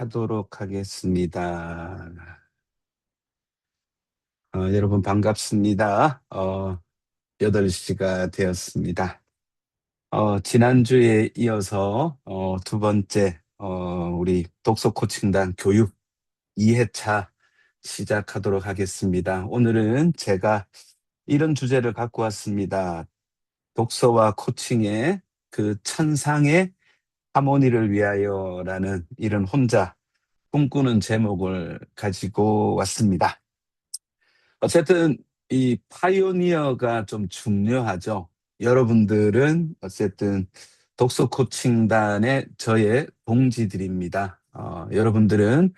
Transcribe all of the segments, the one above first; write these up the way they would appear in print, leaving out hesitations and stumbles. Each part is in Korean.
시작하도록 하겠습니다. 여러분 반갑습니다. 8시가 되었습니다. 지난주에 이어서 두 번째 우리 독서 코칭단 교육 2회차 시작하도록 하겠습니다. 오늘은 제가 이런 주제를 갖고 왔습니다. 독서와 코칭의 그 천상의 하모니를 위하여라는 이런 혼자 꿈꾸는 제목을 가지고 왔습니다. 어쨌든 이 파이오니어가 좀 중요하죠. 여러분들은 어쨌든 독서 코칭단의 저의 동지들입니다. 여러분들은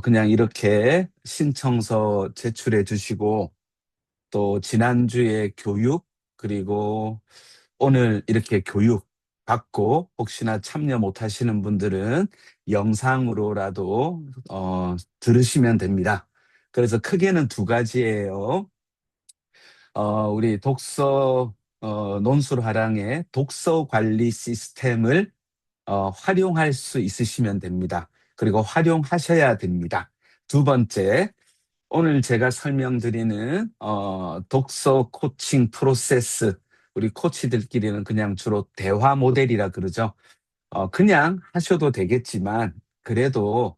그냥 이렇게 신청서 제출해 주시고 또 지난주에 교육 그리고 오늘 이렇게 교육 받고 혹시나 참여 못 하시는 분들은 영상으로라도 들으시면 됩니다. 그래서 크게는 두 가지예요. 우리 독서 논술화랑의 독서 관리 시스템을 활용할 수 있으시면 됩니다. 그리고 활용하셔야 됩니다. 두 번째, 오늘 제가 설명드리는 독서 코칭 프로세스, 우리 코치들끼리는 그냥 주로 대화 모델이라 그러죠. 그냥 하셔도 되겠지만 그래도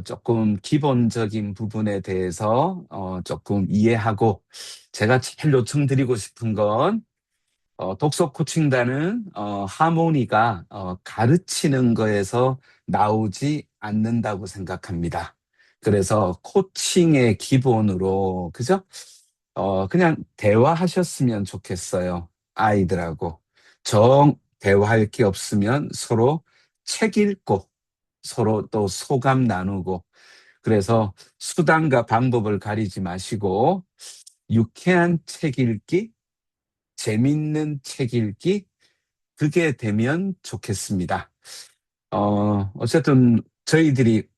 조금 기본적인 부분에 대해서 조금 이해하고, 제가 제일 요청드리고 싶은 건 독서 코칭단은 하모니가 가르치는 거에서 나오지 않는다고 생각합니다. 그래서 코칭의 기본으로, 그죠? 그냥 대화하셨으면 좋겠어요. 아이들하고. 정 대화할 게 없으면 서로 책 읽고 서로 또 소감 나누고, 그래서 수단과 방법을 가리지 마시고 유쾌한 책 읽기, 재밌는 책 읽기, 그게 되면 좋겠습니다. 어쨌든 저희들이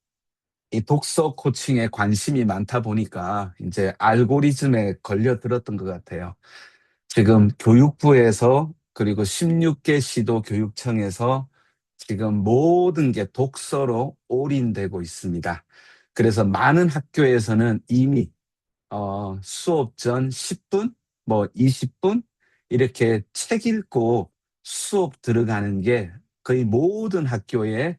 이 독서 코칭에 관심이 많다 보니까 이제 알고리즘에 걸려들었던 것 같아요. 지금 교육부에서 그리고 16개 시도 교육청에서 지금 모든 게 독서로 올인되고 있습니다. 그래서 많은 학교에서는 이미 수업 전 10분, 뭐 20분 이렇게 책 읽고 수업 들어가는 게 거의 모든 학교의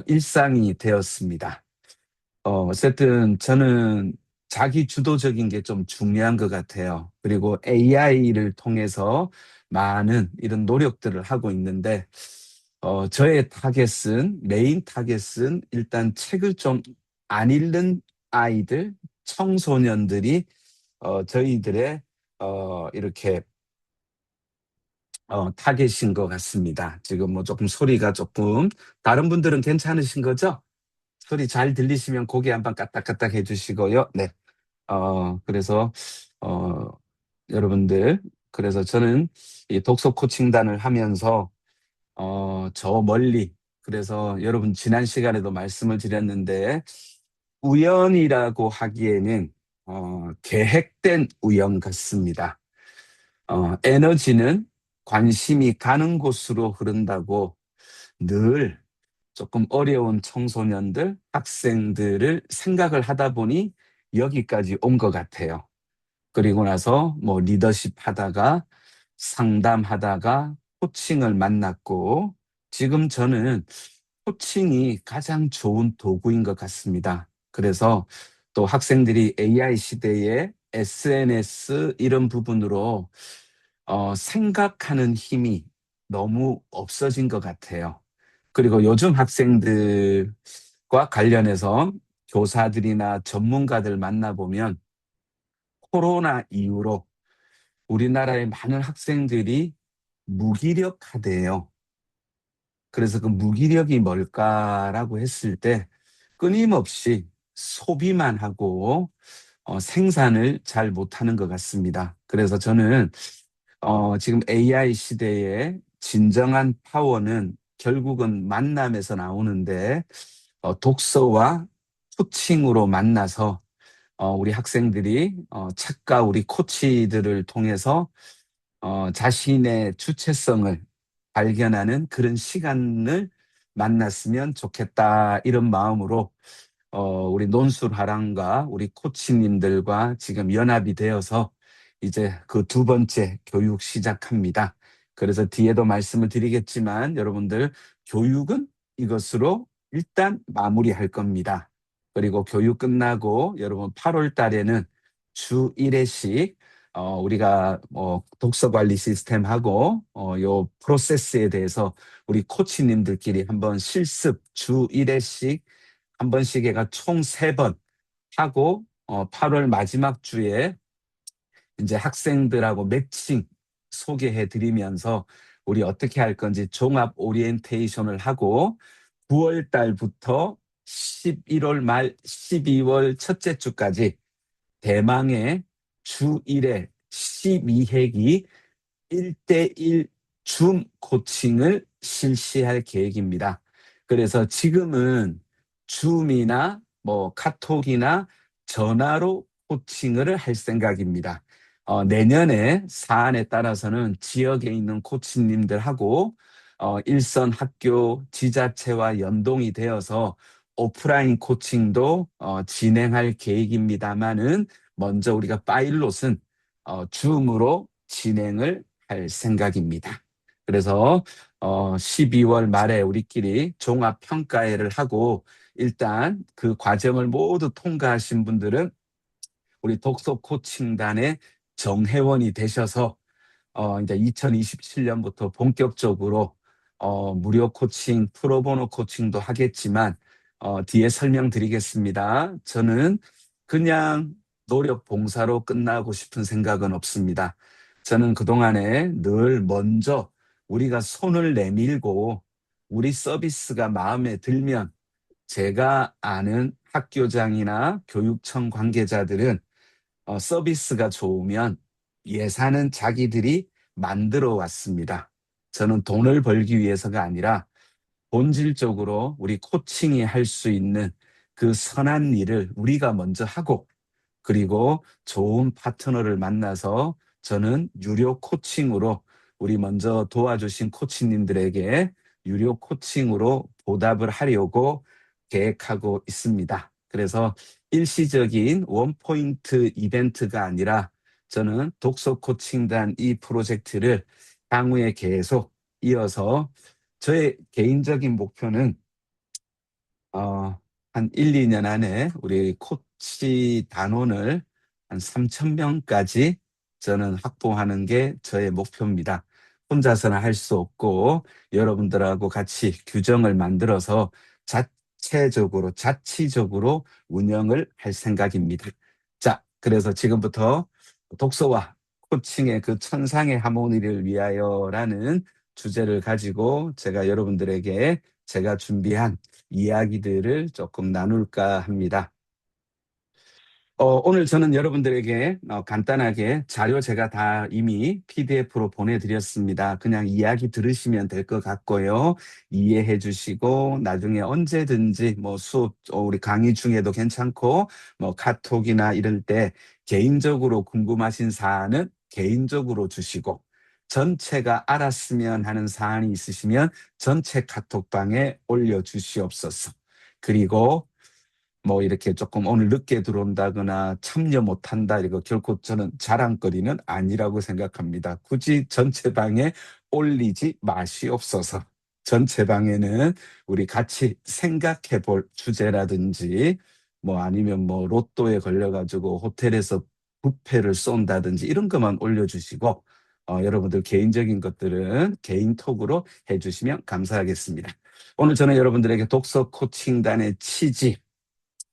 일상이 되었습니다. 어쨌든 저는 자기 주도적인 게 좀 중요한 것 같아요. 그리고 AI를 통해서 많은 이런 노력들을 하고 있는데, 저의 메인 타겟은 일단 책을 좀 안 읽는 아이들, 청소년들이 저희들의 이렇게 타겟인 것 같습니다. 지금 뭐 조금 소리가 조금, 다른 분들은 괜찮으신 거죠? 소리 잘 들리시면 고개 한번 까딱까딱 해주시고요. 네. 그래서 어, 여러분들, 그래서 저는 이 독서 코칭단을 하면서 저 멀리, 그래서 여러분 지난 시간에도 말씀을 드렸는데 우연이라고 하기에는 계획된 우연 같습니다. 에너지는 관심이 가는 곳으로 흐른다고 늘 조금 어려운 청소년들, 학생들을 생각을 하다 보니 여기까지 온 것 같아요. 그리고 나서 뭐 리더십 하다가 상담하다가 코칭을 만났고, 지금 저는 코칭이 가장 좋은 도구인 것 같습니다. 그래서 또 학생들이 AI 시대에 SNS 이런 부분으로 생각하는 힘이 너무 없어진 것 같아요. 그리고 요즘 학생들과 관련해서 교사들이나 전문가들 만나보면 코로나 이후로 우리나라의 많은 학생들이 무기력하대요. 그래서 그 무기력이 뭘까라고 했을 때 끊임없이 소비만 하고 생산을 잘 못하는 것 같습니다. 그래서 저는 지금 AI 시대에 진정한 파워는 결국은 만남에서 나오는데, 독서와 코칭으로 만나서 우리 학생들이 책과 우리 코치들을 통해서 자신의 주체성을 발견하는 그런 시간을 만났으면 좋겠다. 이런 마음으로 우리 논술하랑과 우리 코치님들과 지금 연합이 되어서 이제 그 두 번째 교육 시작합니다. 그래서 뒤에도 말씀을 드리겠지만 여러분들 교육은 이것으로 일단 마무리할 겁니다. 그리고 교육 끝나고 여러분 8월 달에는 주 1회씩 우리가 독서 관리 시스템하고 요 프로세스에 대해서 우리 코치님들끼리 한번 실습 주 1회씩 한 번씩 해가 총 3번 하고 8월 마지막 주에 이제 학생들하고 매칭 소개해 드리면서 우리 어떻게 할 건지 종합 오리엔테이션을 하고 9월 달부터 11월 말 12월 첫째 주까지 대망의 주 1회 12회기 1대1 줌 코칭을 실시할 계획입니다. 그래서 지금은 줌이나 뭐 카톡이나 전화로 코칭을 할 생각입니다. 내년에 사안에 따라서는 지역에 있는 코치님들하고 일선 학교 지자체와 연동이 되어서 오프라인 코칭도 진행할 계획입니다만은 먼저 우리가 파일롯은 줌으로 진행을 할 생각입니다. 그래서 12월 말에 우리끼리 종합 평가회를 하고 일단 그 과정을 모두 통과하신 분들은 우리 독서 코칭단의 정회원이 되셔서 이제 2027년부터 본격적으로 무료 코칭, 프로보노 코칭도 하겠지만 뒤에 설명드리겠습니다. 저는 그냥 노력 봉사로 끝나고 싶은 생각은 없습니다. 저는 그동안에 늘 먼저 우리가 손을 내밀고 우리 서비스가 마음에 들면 제가 아는 학교장이나 교육청 관계자들은 서비스가 좋으면 예산은 자기들이 만들어 왔습니다. 저는 돈을 벌기 위해서가 아니라 본질적으로 우리 코칭이 할 수 있는 그 선한 일을 우리가 먼저 하고 그리고 좋은 파트너를 만나서 저는 유료 코칭으로 우리 먼저 도와주신 코치님들에게 유료 코칭으로 보답을 하려고 계획하고 있습니다. 그래서 일시적인 원포인트 이벤트가 아니라 저는 독서 코칭단 이 프로젝트를 향후에 계속 이어서 저의 개인적인 목표는 한 1, 2년 안에 우리 코치 단원을 한 3,000명까지 저는 확보하는 게 저의 목표입니다. 혼자서는 할 수 없고 여러분들하고 같이 규정을 만들어서 자치적으로 운영을 할 생각입니다. 자, 그래서 지금부터 독서와 코칭의 그 천상의 하모니를 위하여라는 주제를 가지고 제가 여러분들에게 제가 준비한 이야기들을 조금 나눌까 합니다. 오늘 저는 여러분들에게 간단하게 자료 제가 다 이미 PDF로 보내드렸습니다. 그냥 이야기 들으시면 될 것 같고요. 이해해 주시고 나중에 언제든지 뭐 수업, 우리 강의 중에도 괜찮고 뭐 카톡이나 이럴 때 개인적으로 궁금하신 사안은 개인적으로 주시고 전체가 알았으면 하는 사안이 있으시면 전체 카톡방에 올려주시옵소서. 그리고 뭐 이렇게 조금 오늘 늦게 들어온다거나 참여 못한다 이거 결코 저는 자랑거리는 아니라고 생각합니다. 굳이 전체방에 올리지 마시옵소서. 전체방에는 우리 같이 생각해 볼 주제라든지 뭐 아니면 뭐 로또에 걸려가지고 호텔에서 뷔페를 쏜다든지 이런 것만 올려주시고 여러분들 개인적인 것들은 개인톡으로 해주시면 감사하겠습니다. 오늘 저는 여러분들에게 독서 코칭단의 취지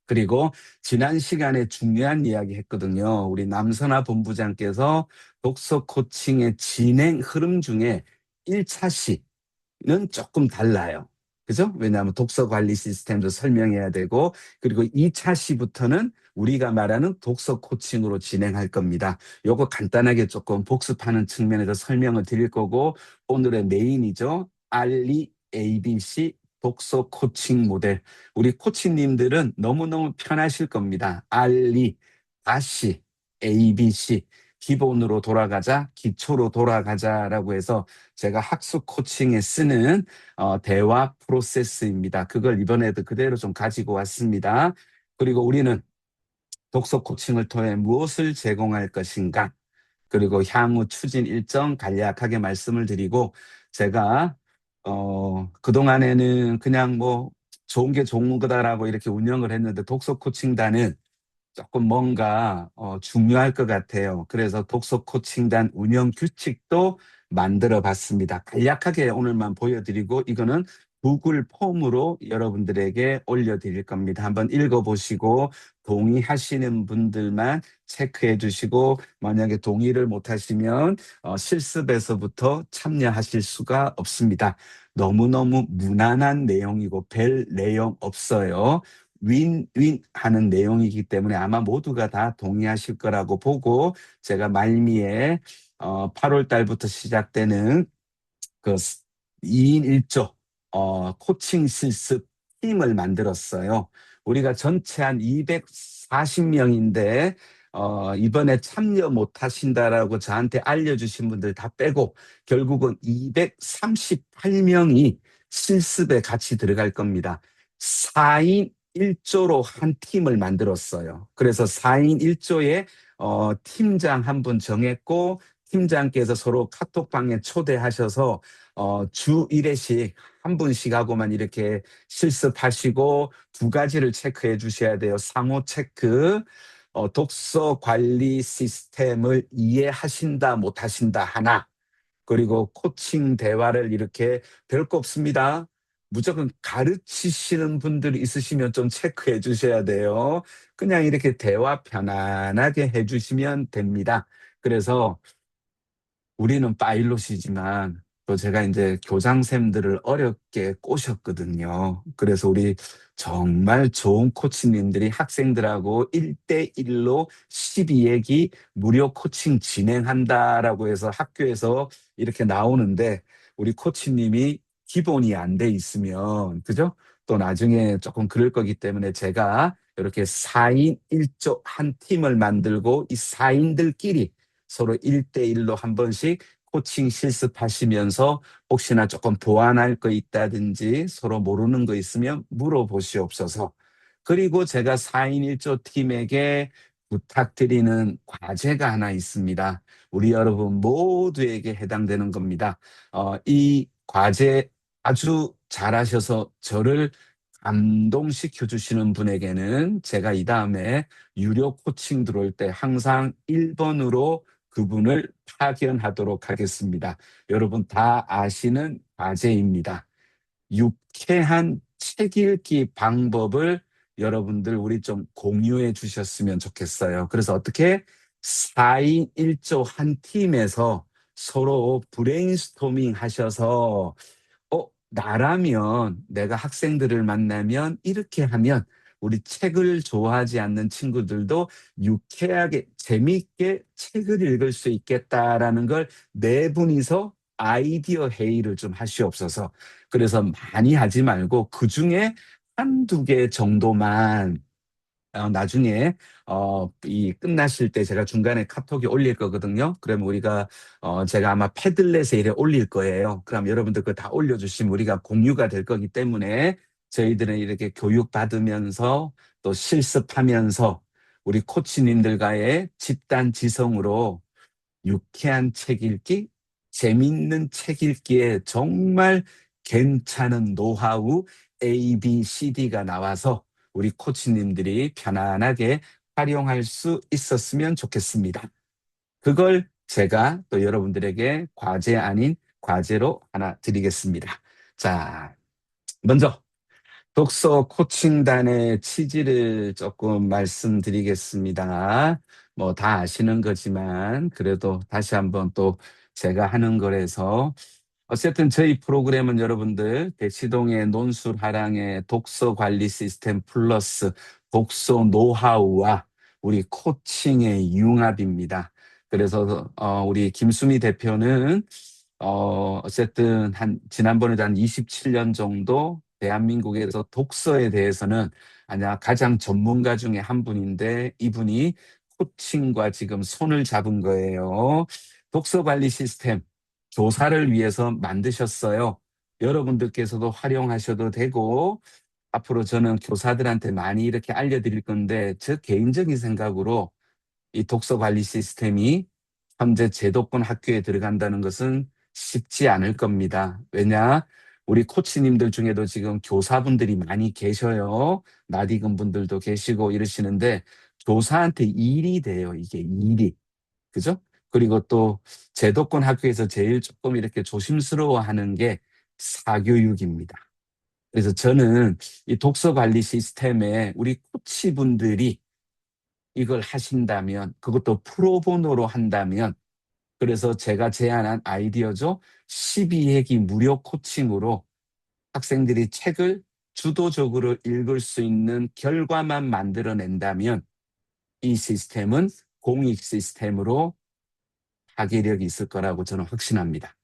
그리고 지난 시간에 중요한 이야기 했거든요. 우리 남선아 본부장께서 독서 코칭의 진행 흐름 중에 1차 시는 조금 달라요. 그죠? 왜냐하면 독서 관리 시스템도 설명해야 되고, 그리고 2차 시부터는 우리가 말하는 독서 코칭으로 진행할 겁니다. 요거 간단하게 조금 복습하는 측면에서 설명을 드릴 거고, 오늘의 메인이죠. 알리 ABC 독서 코칭 모델. 우리 코치님들은 너무너무 편하실 겁니다. 알리, 다시, ABC. 기본으로 돌아가자, 기초로 돌아가자라고 해서 제가 학습 코칭에 쓰는 대화 프로세스입니다. 그걸 이번에도 그대로 좀 가지고 왔습니다. 그리고 우리는 독서 코칭을 통해 무엇을 제공할 것인가? 그리고 향후 추진 일정 간략하게 말씀을 드리고, 제가 그동안에는 그냥 뭐 좋은 게 좋은 거다라고 이렇게 운영을 했는데, 독서 코칭단은 조금 뭔가 중요할 것 같아요. 그래서 독서 코칭단 운영 규칙도 만들어 봤습니다. 간략하게 오늘만 보여드리고, 이거는 구글 폼으로 여러분들에게 올려드릴 겁니다. 한번 읽어보시고 동의하시는 분들만 체크해 주시고, 만약에 동의를 못하시면 실습에서부터 참여하실 수가 없습니다. 너무너무 무난한 내용이고 별 내용 없어요. 윈윈 하는 내용이기 때문에 아마 모두가 다 동의하실 거라고 보고, 제가 말미에 8월 달부터 시작되는 그 2인 1조 코칭 실습 팀을 만들었어요. 우리가 전체 한 240명인데 이번에 참여 못 하신다라고 저한테 알려주신 분들 다 빼고 결국은 238명이 실습에 같이 들어갈 겁니다. 4인 1조로 한 팀을 만들었어요. 그래서 4인 1조에 팀장 한 분 정했고, 팀장께서 서로 카톡방에 초대하셔서 주 1회씩 한 분씩 하고만 이렇게 실습하시고, 두 가지를 체크해 주셔야 돼요. 상호 체크. 독서 관리 시스템을 이해하신다 못하신다 하나, 그리고 코칭 대화를 이렇게 별거 없습니다. 무조건 가르치시는 분들이 있으시면 좀 체크해 주셔야 돼요. 그냥 이렇게 대화 편안하게 해주시면 됩니다. 그래서 우리는 파일럿이지만 또 제가 이제 교장쌤들을 어렵게 꼬셨거든요. 그래서 우리 정말 좋은 코치님들이 학생들하고 1대1로 12회기 무료 코칭 진행한다라고 해서 학교에서 이렇게 나오는데, 우리 코치님이 기본이 안 돼 있으면, 그죠? 또 나중에 조금 그럴 거기 때문에 제가 이렇게 4인 1조 한 팀을 만들고, 이 4인들끼리 서로 1대1로 한 번씩 코칭 실습하시면서 혹시나 조금 보완할 거 있다든지 서로 모르는 거 있으면 물어보시옵소서. 그리고 제가 4인 1조 팀에게 부탁드리는 과제가 하나 있습니다. 우리 여러분 모두에게 해당되는 겁니다. 이 과제 아주 잘하셔서 저를 감동시켜 주시는 분에게는 제가 이 다음에 유료 코칭 들어올 때 항상 1번으로 그분을 파견하도록 하겠습니다. 여러분 다 아시는 과제입니다. 유쾌한 책 읽기 방법을 여러분들 우리 좀 공유해 주셨으면 좋겠어요. 그래서 어떻게 4인 1조 한 팀에서 서로 브레인스토밍 하셔서 나라면 내가 학생들을 만나면 이렇게 하면 우리 책을 좋아하지 않는 친구들도 유쾌하게 재미있게 책을 읽을 수 있겠다라는 걸 네 분이서 아이디어 회의를 좀 하시옵소서. 그래서 많이 하지 말고 그중에 한두 개 정도만 나중에 이 끝나실 때 제가 중간에 카톡이 올릴 거거든요. 그러면 우리가 제가 아마 패들렛에 이래 올릴 거예요. 그럼 여러분들 그거 다 올려주시면 우리가 공유가 될 거기 때문에 저희들은 이렇게 교육받으면서 또 실습하면서 우리 코치님들과의 집단 지성으로 유쾌한 책 읽기, 재밌는 책 읽기에 정말 괜찮은 노하우 A, B, C, D가 나와서 우리 코치님들이 편안하게 활용할 수 있었으면 좋겠습니다. 그걸 제가 또 여러분들에게 과제 아닌 과제로 하나 드리겠습니다. 자, 먼저 독서 코칭단의 취지를 조금 말씀드리겠습니다. 뭐 다 아시는 거지만 그래도 다시 한번 또 제가 하는 거라서, 어쨌든 저희 프로그램은 여러분들 대치동의 논술하랑의 독서 관리 시스템 플러스 독서 노하우와 우리 코칭의 융합입니다. 그래서 우리 김수미 대표는 어쨌든 지난번에도 한 27년 정도 대한민국에서 독서에 대해서는 아마 가장 전문가 중에 한 분인데, 이분이 코칭과 지금 손을 잡은 거예요. 독서 관리 시스템 교사를 위해서 만드셨어요. 여러분들께서도 활용하셔도 되고, 앞으로 저는 교사들한테 많이 이렇게 알려드릴 건데, 저 개인적인 생각으로 이 독서 관리 시스템이 현재 제도권 학교에 들어간다는 것은 쉽지 않을 겁니다. 왜냐? 우리 코치님들 중에도 지금 교사분들이 많이 계셔요. 낯익은 분들도 계시고 이러시는데, 교사한테 일이 돼요. 이게 일이. 그죠? 그리고 또 제도권 학교에서 제일 조금 이렇게 조심스러워하는 게 사교육입니다. 그래서 저는 이 독서 관리 시스템에 우리 코치분들이 이걸 하신다면, 그것도 프로보노로 한다면, 그래서 제가 제안한 아이디어죠. 12회기 무료 코칭으로 학생들이 책을 주도적으로 읽을 수 있는 결과만 만들어낸다면 이 시스템은 공익 시스템으로 파괴력이 있을 거라고 저는 확신합니다.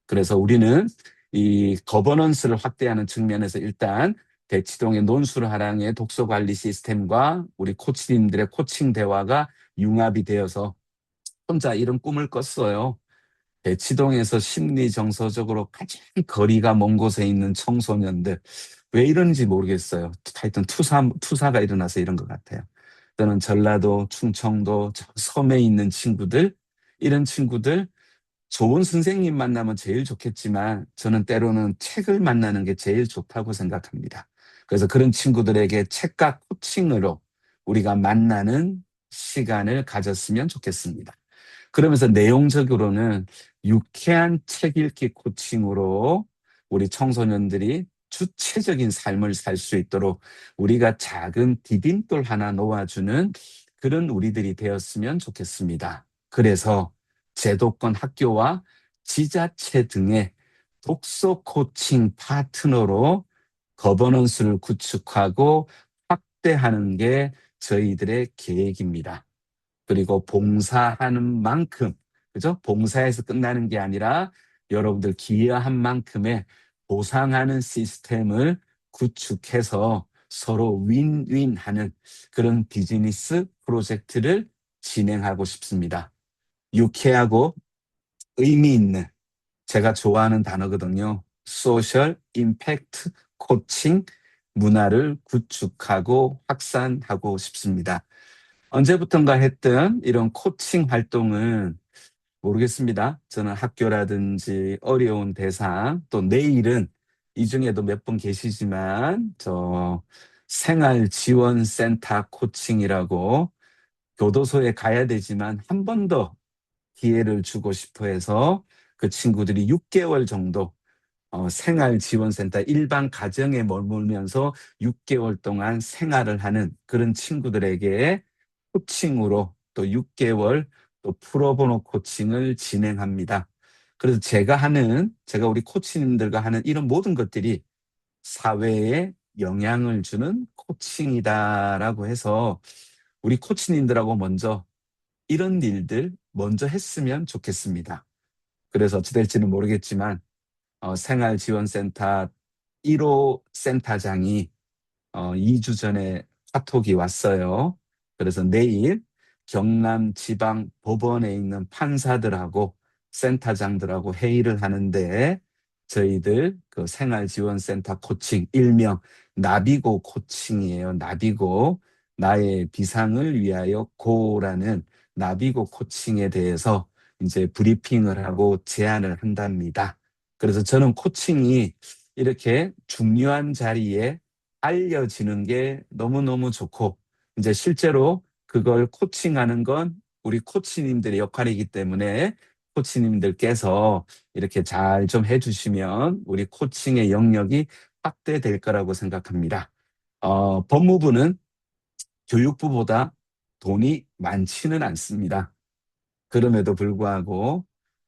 그래서 우리는 이 거버넌스를 확대하는 측면에서 일단 대치동의 논술하랑의 독서관리 시스템과 우리 코치님들의 코칭 대화가 융합이 되어서 혼자 이런 꿈을 꿨어요. 대치동에서 심리 정서적으로 가장 거리가 먼 곳에 있는 청소년들, 왜 이런지 모르겠어요. 하여튼 투사가 일어나서 이런 것 같아요. 또는 전라도, 충청도, 섬에 있는 친구들, 이런 친구들 좋은 선생님 만나면 제일 좋겠지만 저는 때로는 책을 만나는 게 제일 좋다고 생각합니다. 그래서 그런 친구들에게 책과 코칭으로 우리가 만나는 시간을 가졌으면 좋겠습니다. 그러면서 내용적으로는 유쾌한 책 읽기 코칭으로 우리 청소년들이 주체적인 삶을 살 수 있도록 우리가 작은 디딤돌 하나 놓아주는 그런 우리들이 되었으면 좋겠습니다. 그래서 제도권 학교와 지자체 등의 독서 코칭 파트너로 거버넌스를 구축하고 확대하는 게 저희들의 계획입니다. 그리고 봉사하는 만큼, 그죠? 봉사에서 끝나는 게 아니라 여러분들 기여한 만큼의 보상하는 시스템을 구축해서 서로 윈윈하는 그런 비즈니스 프로젝트를 진행하고 싶습니다. 유쾌하고 의미 있는, 제가 좋아하는 단어거든요. 소셜 임팩트 코칭 문화를 구축하고 확산하고 싶습니다. 언제부턴가 했던 이런 코칭 활동은 모르겠습니다. 저는 학교라든지 어려운 대상, 또 내일은 이 중에도 몇 분 계시지만 저 생활지원센터 코칭이라고 교도소에 가야 되지만 한 번 더 기회를 주고 싶어 해서 그 친구들이 6개월 정도 생활지원센터 일반 가정에 머물면서 6개월 동안 생활을 하는 그런 친구들에게 코칭으로 또 6개월 또 프로보노 코칭을 진행합니다. 그래서 제가 우리 코치님들과 하는 이런 모든 것들이 사회에 영향을 주는 코칭이다라고 해서 우리 코치님들하고 먼저 이런 일들 먼저 했으면 좋겠습니다. 그래서 어찌 될지는 모르겠지만 생활지원센터 1호 센터장이 2주 전에 카톡이 왔어요. 그래서 내일 경남지방법원에 있는 판사들하고 센터장들하고 회의를 하는데 저희들 그 생활지원센터 코칭, 일명 나비고 코칭이에요. 나비고, 나의 비상을 위하여 고라는 나비고 코칭에 대해서 이제 브리핑을 하고 제안을 한답니다. 그래서 저는 코칭이 이렇게 중요한 자리에 알려지는 게 너무너무 좋고, 이제 실제로 그걸 코칭하는 건 우리 코치님들의 역할이기 때문에 코치님들께서 이렇게 잘 좀 해주시면 우리 코칭의 영역이 확대될 거라고 생각합니다. 법무부는 교육부보다 돈이 많지는 않습니다. 그럼에도 불구하고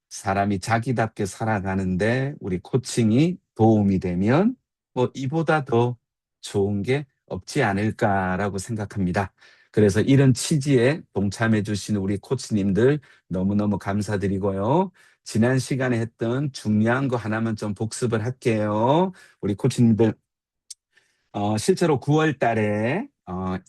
사람이 자기답게 살아가는데 우리 코칭이 도움이 되면 뭐 이보다 더 좋은 게 없지 않을까라고 생각합니다. 그래서 이런 취지에 동참해 주신 우리 코치님들 너무너무 감사드리고요. 지난 시간에 했던 중요한 거 하나만 좀 복습을 할게요. 우리 코치님들 실제로 9월 달에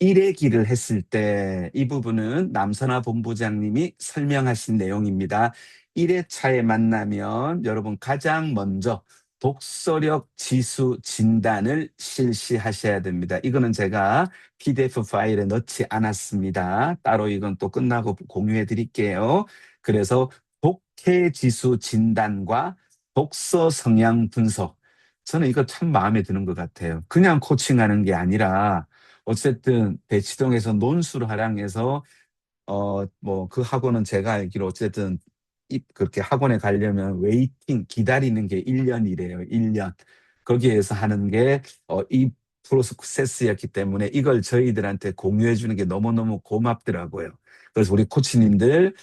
일회기를 했을 때 이 부분은 남선아 본부장님이 설명하신 내용입니다. 1회차에 만나면 여러분 가장 먼저 독서력 지수 진단을 실시하셔야 됩니다. 이거는 제가 PDF 파일에 넣지 않았습니다. 따로 이건 또 끝나고 공유해 드릴게요. 그래서 독해 지수 진단과 독서 성향 분석. 저는 이거 참 마음에 드는 것 같아요. 그냥 코칭하는 게 아니라 어쨌든 대치동에서 논술 하랑에서 뭐 그 학원은 제가 알기로 어쨌든 그렇게 학원에 가려면 웨이팅 기다리는 게 1년이래요. 1년. 거기에서 하는 게 이 프로세스였기 때문에 이걸 저희들한테 공유해 주는 게 너무너무 고맙더라고요. 그래서 우리 코치님들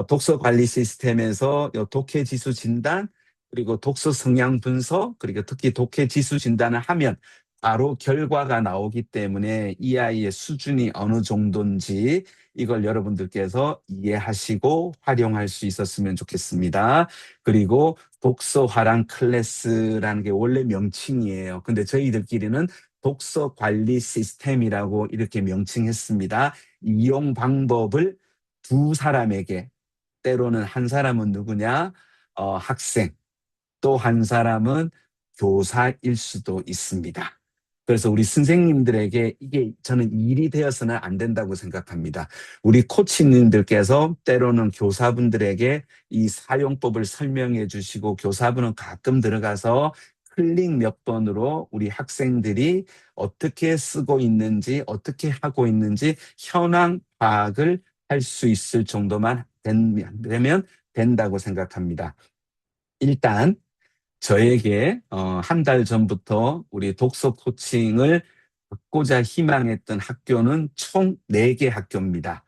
독서 관리 시스템에서 독해 지수 진단 그리고 독서 성향 분석 그리고 특히 독해 지수 진단을 하면 바로 결과가 나오기 때문에 이 아이의 수준이 어느 정도인지 이걸 여러분들께서 이해하시고 활용할 수 있었으면 좋겠습니다. 그리고 독서 화랑 클래스라는 게 원래 명칭이에요. 근데 저희들끼리는 독서 관리 시스템이라고 이렇게 명칭했습니다. 이용 방법을 두 사람에게 때로는 한 사람은 누구냐? 학생. 또 한 사람은 교사일 수도 있습니다. 그래서 우리 선생님들에게 이게 저는 일이 되어서는 안 된다고 생각합니다. 우리 코치님들께서 때로는 교사분들에게 이 사용법을 설명해 주시고 교사분은 가끔 들어가서 클릭 몇 번으로 우리 학생들이 어떻게 쓰고 있는지 어떻게 하고 있는지 현황 파악을 할 수 있을 정도만 되면 된다고 생각합니다. 일단 저에게 한 달 전부터 우리 독서 코칭을 받고자 희망했던 학교는 총 4개 학교입니다.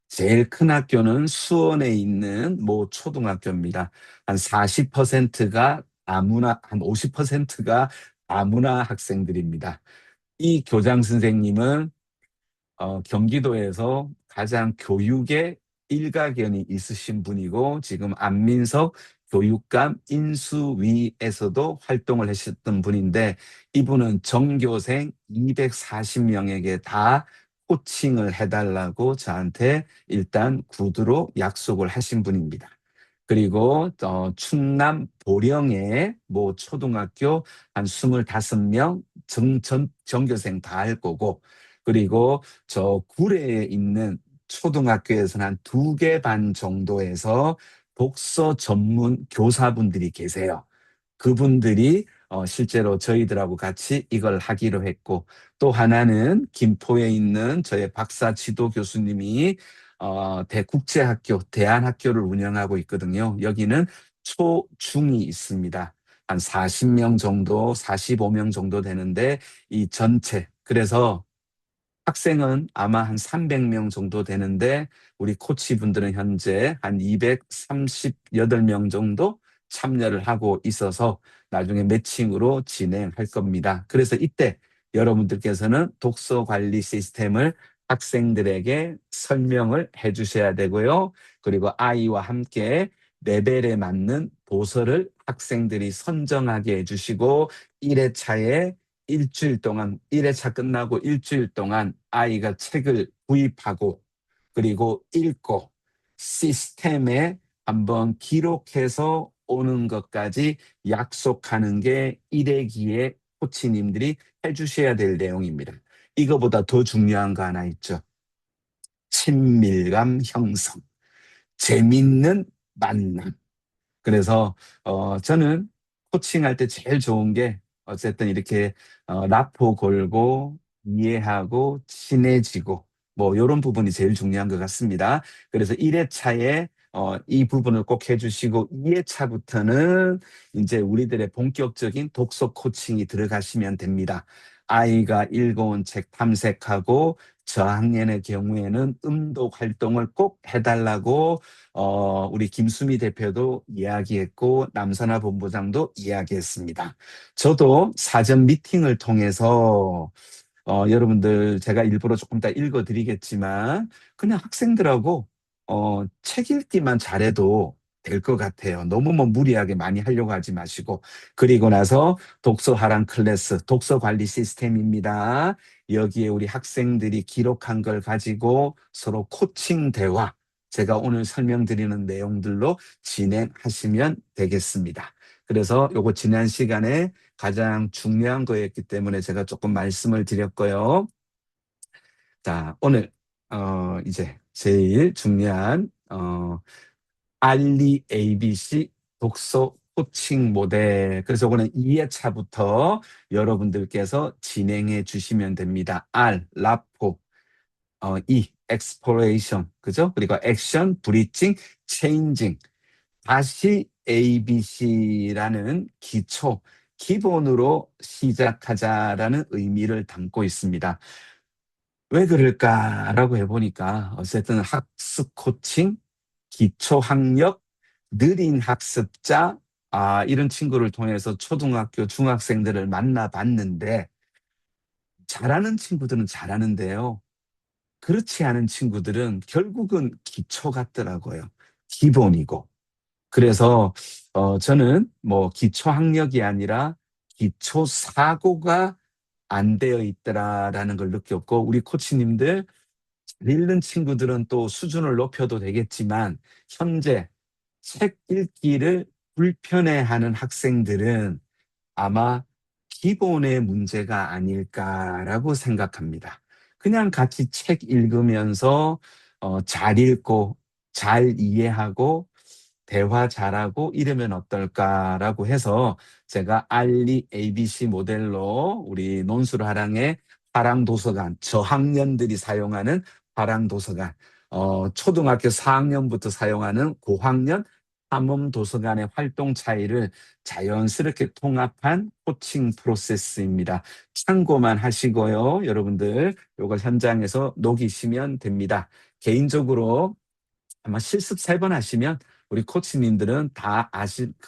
제일 큰 학교는 수원에 있는 모 초등학교입니다. 한 40%가 다문화, 한 50%가 다문화 학생들입니다. 이 교장 선생님은 경기도에서 가장 교육에 일가견이 있으신 분이고 지금 안민석 교육감 인수위에서도 활동을 하셨던 분인데 이분은 전교생 240명에게 다 코칭을 해달라고 저한테 일단 구두로 약속을 하신 분입니다. 그리고 충남 보령의 모 초등학교 한 25명 전교생 다 할 거고 그리고 저 구례에 있는 초등학교에서는 한 2개 반 정도에서 독서 전문 교사분들이 계세요. 그분들이 실제로 저희들하고 같이 이걸 하기로 했고 또 하나는 김포에 있는 저의 박사 지도 교수님이 대국제학교, 대안학교를 운영하고 있거든요. 여기는 초, 중이 있습니다. 한 40명 정도, 45명 정도 되는데 이 전체 그래서 학생은 아마 한 300명 정도 되는데 우리 코치분들은 현재 한 238명 정도 참여를 하고 있어서 나중에 매칭으로 진행할 겁니다. 그래서 이때 여러분들께서는 독서 관리 시스템을 학생들에게 설명을 해 주셔야 되고요. 그리고 아이와 함께 레벨에 맞는 도서를 학생들이 선정하게 해주시고 1회차에 일주일 동안 1회차 끝나고 일주일 동안 아이가 책을 구입하고 그리고 읽고 시스템에 한번 기록해서 오는 것까지 약속하는 게 1회기에 코치님들이 해주셔야 될 내용입니다. 이거보다 더 중요한 거 하나 있죠. 친밀감 형성, 재밌는 만남. 그래서 저는 코칭할 때 제일 좋은 게 어쨌든 이렇게 라포 걸고 이해하고 친해지고 뭐 이런 부분이 제일 중요한 것 같습니다. 그래서 1회차에 이 부분을 꼭 해주시고 2회차부터는 이제 우리들의 본격적인 독서 코칭이 들어가시면 됩니다. 아이가 읽어온 책 탐색하고 저학년의 경우에는 음독 활동을 꼭 해달라고 우리 김수미 대표도 이야기했고 남선아 본부장도 이야기했습니다. 저도 사전 미팅을 통해서 여러분들 제가 일부러 조금 더 읽어드리겠지만 그냥 학생들하고 책 읽기만 잘해도 될 것 같아요. 너무 뭐 무리하게 많이 하려고 하지 마시고 그리고 나서 독서 하랑 클래스 독서 관리 시스템입니다. 여기에 우리 학생들이 기록한 걸 가지고 서로 코칭 대화, 제가 오늘 설명드리는 내용들로 진행하시면 되겠습니다. 그래서 요거 지난 시간에 가장 중요한 거였기 때문에 제가 조금 말씀을 드렸고요. 자, 오늘 이제 제일 중요한 알리 ABC 독서 코칭 모델. 그래서 이거는 2회차부터 여러분들께서 진행해 주시면 됩니다. R, 라포, E, exploration, 그죠? 그리고 액션, 브리징, 체인징. 다시 ABC라는 기초, 기본으로 시작하자라는 의미를 담고 있습니다. 왜 그럴까라고 해보니까 어쨌든 학습 코칭, 기초 학력, 느린 학습자, 이런 친구를 통해서 초등학교 중학생들을 만나봤는데 잘하는 친구들은 잘하는데요. 그렇지 않은 친구들은 결국은 기초 같더라고요. 기본이고. 그래서 저는 뭐 기초 학력이 아니라 기초 사고가 안 되어 있더라라는 걸 느꼈고, 우리 코치님들 잘 읽는 친구들은 또 수준을 높여도 되겠지만 현재 책 읽기를 불편해하는 학생들은 아마 기본의 문제가 아닐까라고 생각합니다. 그냥 같이 책 읽으면서 잘 읽고 잘 이해하고 대화 잘하고 이러면 어떨까라고 해서 제가 알리 ABC 모델로 우리 논술하랑의 화랑도서관, 저학년들이 사용하는 화랑도서관, 초등학교 4학년부터 사용하는 고학년 탐험도서관의 활동 차이를 자연스럽게 통합한 코칭 프로세스입니다. 참고만 하시고요. 여러분들 이걸 현장에서 녹이시면 됩니다. 개인적으로 아마 실습 3번 하시면 우리 코치님들은 다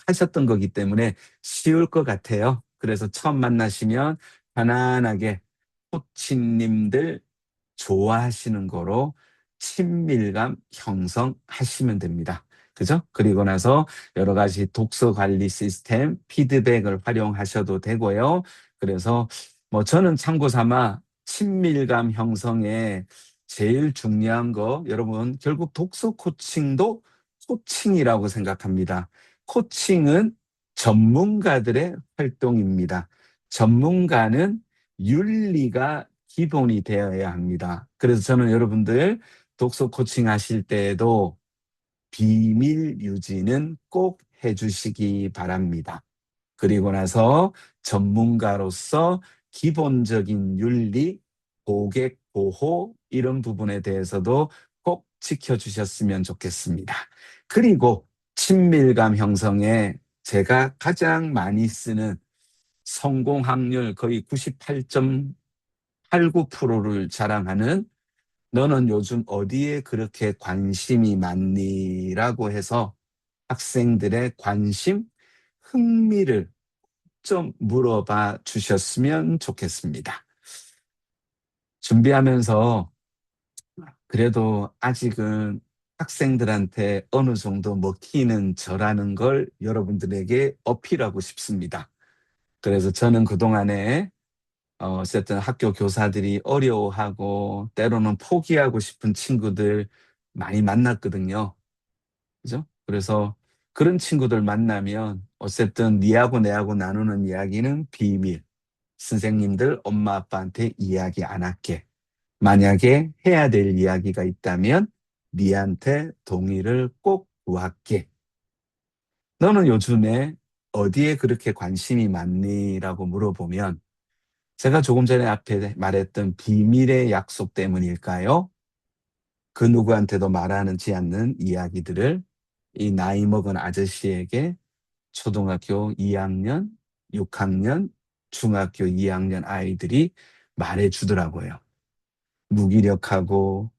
하셨던 거기 때문에 쉬울 것 같아요. 그래서 처음 만나시면 편안하게 코치님들 좋아하시는 거로 친밀감 형성하시면 됩니다. 그죠? 그리고 나서 여러 가지 독서 관리 시스템, 피드백을 활용하셔도 되고요. 그래서 뭐 저는 참고 삼아 친밀감 형성에 제일 중요한 거, 여러분, 결국 독서 코칭도 코칭이라고 생각합니다. 코칭은 전문가들의 활동입니다. 전문가는 윤리가 기본이 되어야 합니다. 그래서 저는 여러분들 독서 코칭 하실 때에도 비밀 유지는 꼭 해주시기 바랍니다. 그리고 나서 전문가로서 기본적인 윤리, 고객 보호 이런 부분에 대해서도 꼭 지켜주셨으면 좋겠습니다. 그리고 친밀감 형성에 제가 가장 많이 쓰는 성공 확률 거의 98.89%를 자랑하는 너는 요즘 어디에 그렇게 관심이 많니? 라고 해서 학생들의 관심, 흥미를 좀 물어봐 주셨으면 좋겠습니다. 준비하면서 그래도 아직은 학생들한테 어느 정도 먹히는 저라는 걸 여러분들에게 어필하고 싶습니다. 그래서 저는 그동안에 어쨌든 학교 교사들이 어려워하고 때로는 포기하고 싶은 친구들 많이 만났거든요. 그죠? 그래서 그런 친구들 만나면 어쨌든 니하고 내하고 나누는 이야기는 비밀. 선생님들, 엄마, 아빠한테 이야기 안 할게. 만약에 해야 될 이야기가 있다면 니한테 동의를 꼭 구할게. 너는 요즘에 어디에 그렇게 관심이 많니? 라고 물어보면 제가 조금 전에 앞에 말했던 비밀의 약속 때문일까요? 그 누구한테도 말하지 않는 이야기들을 이 나이 먹은 아저씨에게 초등학교 2학년, 6학년, 중학교 2학년 아이들이 말해주더라고요. 무기력하고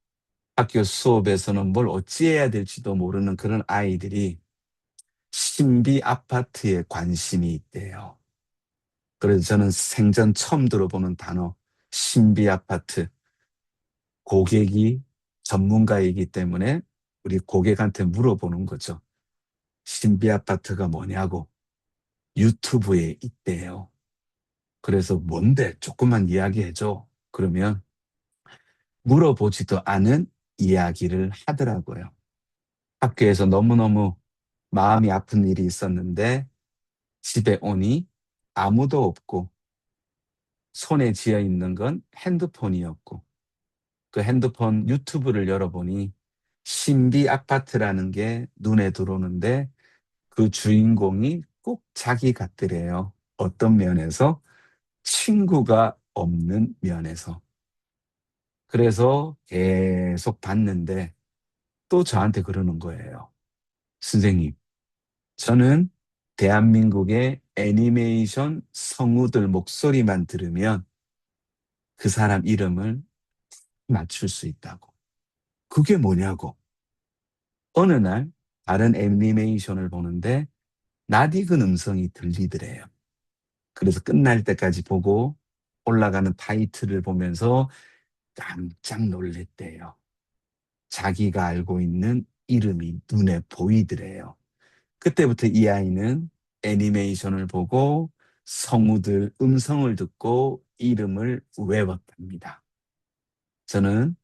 학교 수업에서는 뭘 어찌해야 될지도 모르는 그런 아이들이 신비 아파트에 관심이 있대요. 그래서 저는 생전 처음 들어보는 단어, 신비 아파트. 고객이 전문가이기 때문에 우리 고객한테 물어보는 거죠. 신비 아파트가 뭐냐고. 유튜브에 있대요. 그래서 뭔데? 조금만 이야기해줘. 그러면 물어보지도 않은 이야기를 하더라고요. 학교에서 너무너무 마음이 아픈 일이 있었는데 집에 오니 아무도 없고 손에 쥐어 있는 건 핸드폰이었고 그 핸드폰 유튜브를 열어보니 신비 아파트라는 게 눈에 들어오는데 그 주인공이 꼭 자기 같더래요. 어떤 면에서? 친구가 없는 면에서. 그래서 계속 봤는데 또 저한테 그러는 거예요. 선생님, 저는 대한민국의 애니메이션 성우들 목소리만 들으면 그 사람 이름을 맞출 수 있다고. 그게 뭐냐고. 어느 날 다른 애니메이션을 보는데 낯익은 음성이 들리더래요. 그래서 끝날 때까지 보고 올라가는 타이틀을 보면서 깜짝 놀랬대요. 자기가 알고 있는 이름이 눈에 보이더래요. 그때부터 이 아이는 애니메이션을 보고 성우들 음성을 듣고 이름을 외웠답니다. 저는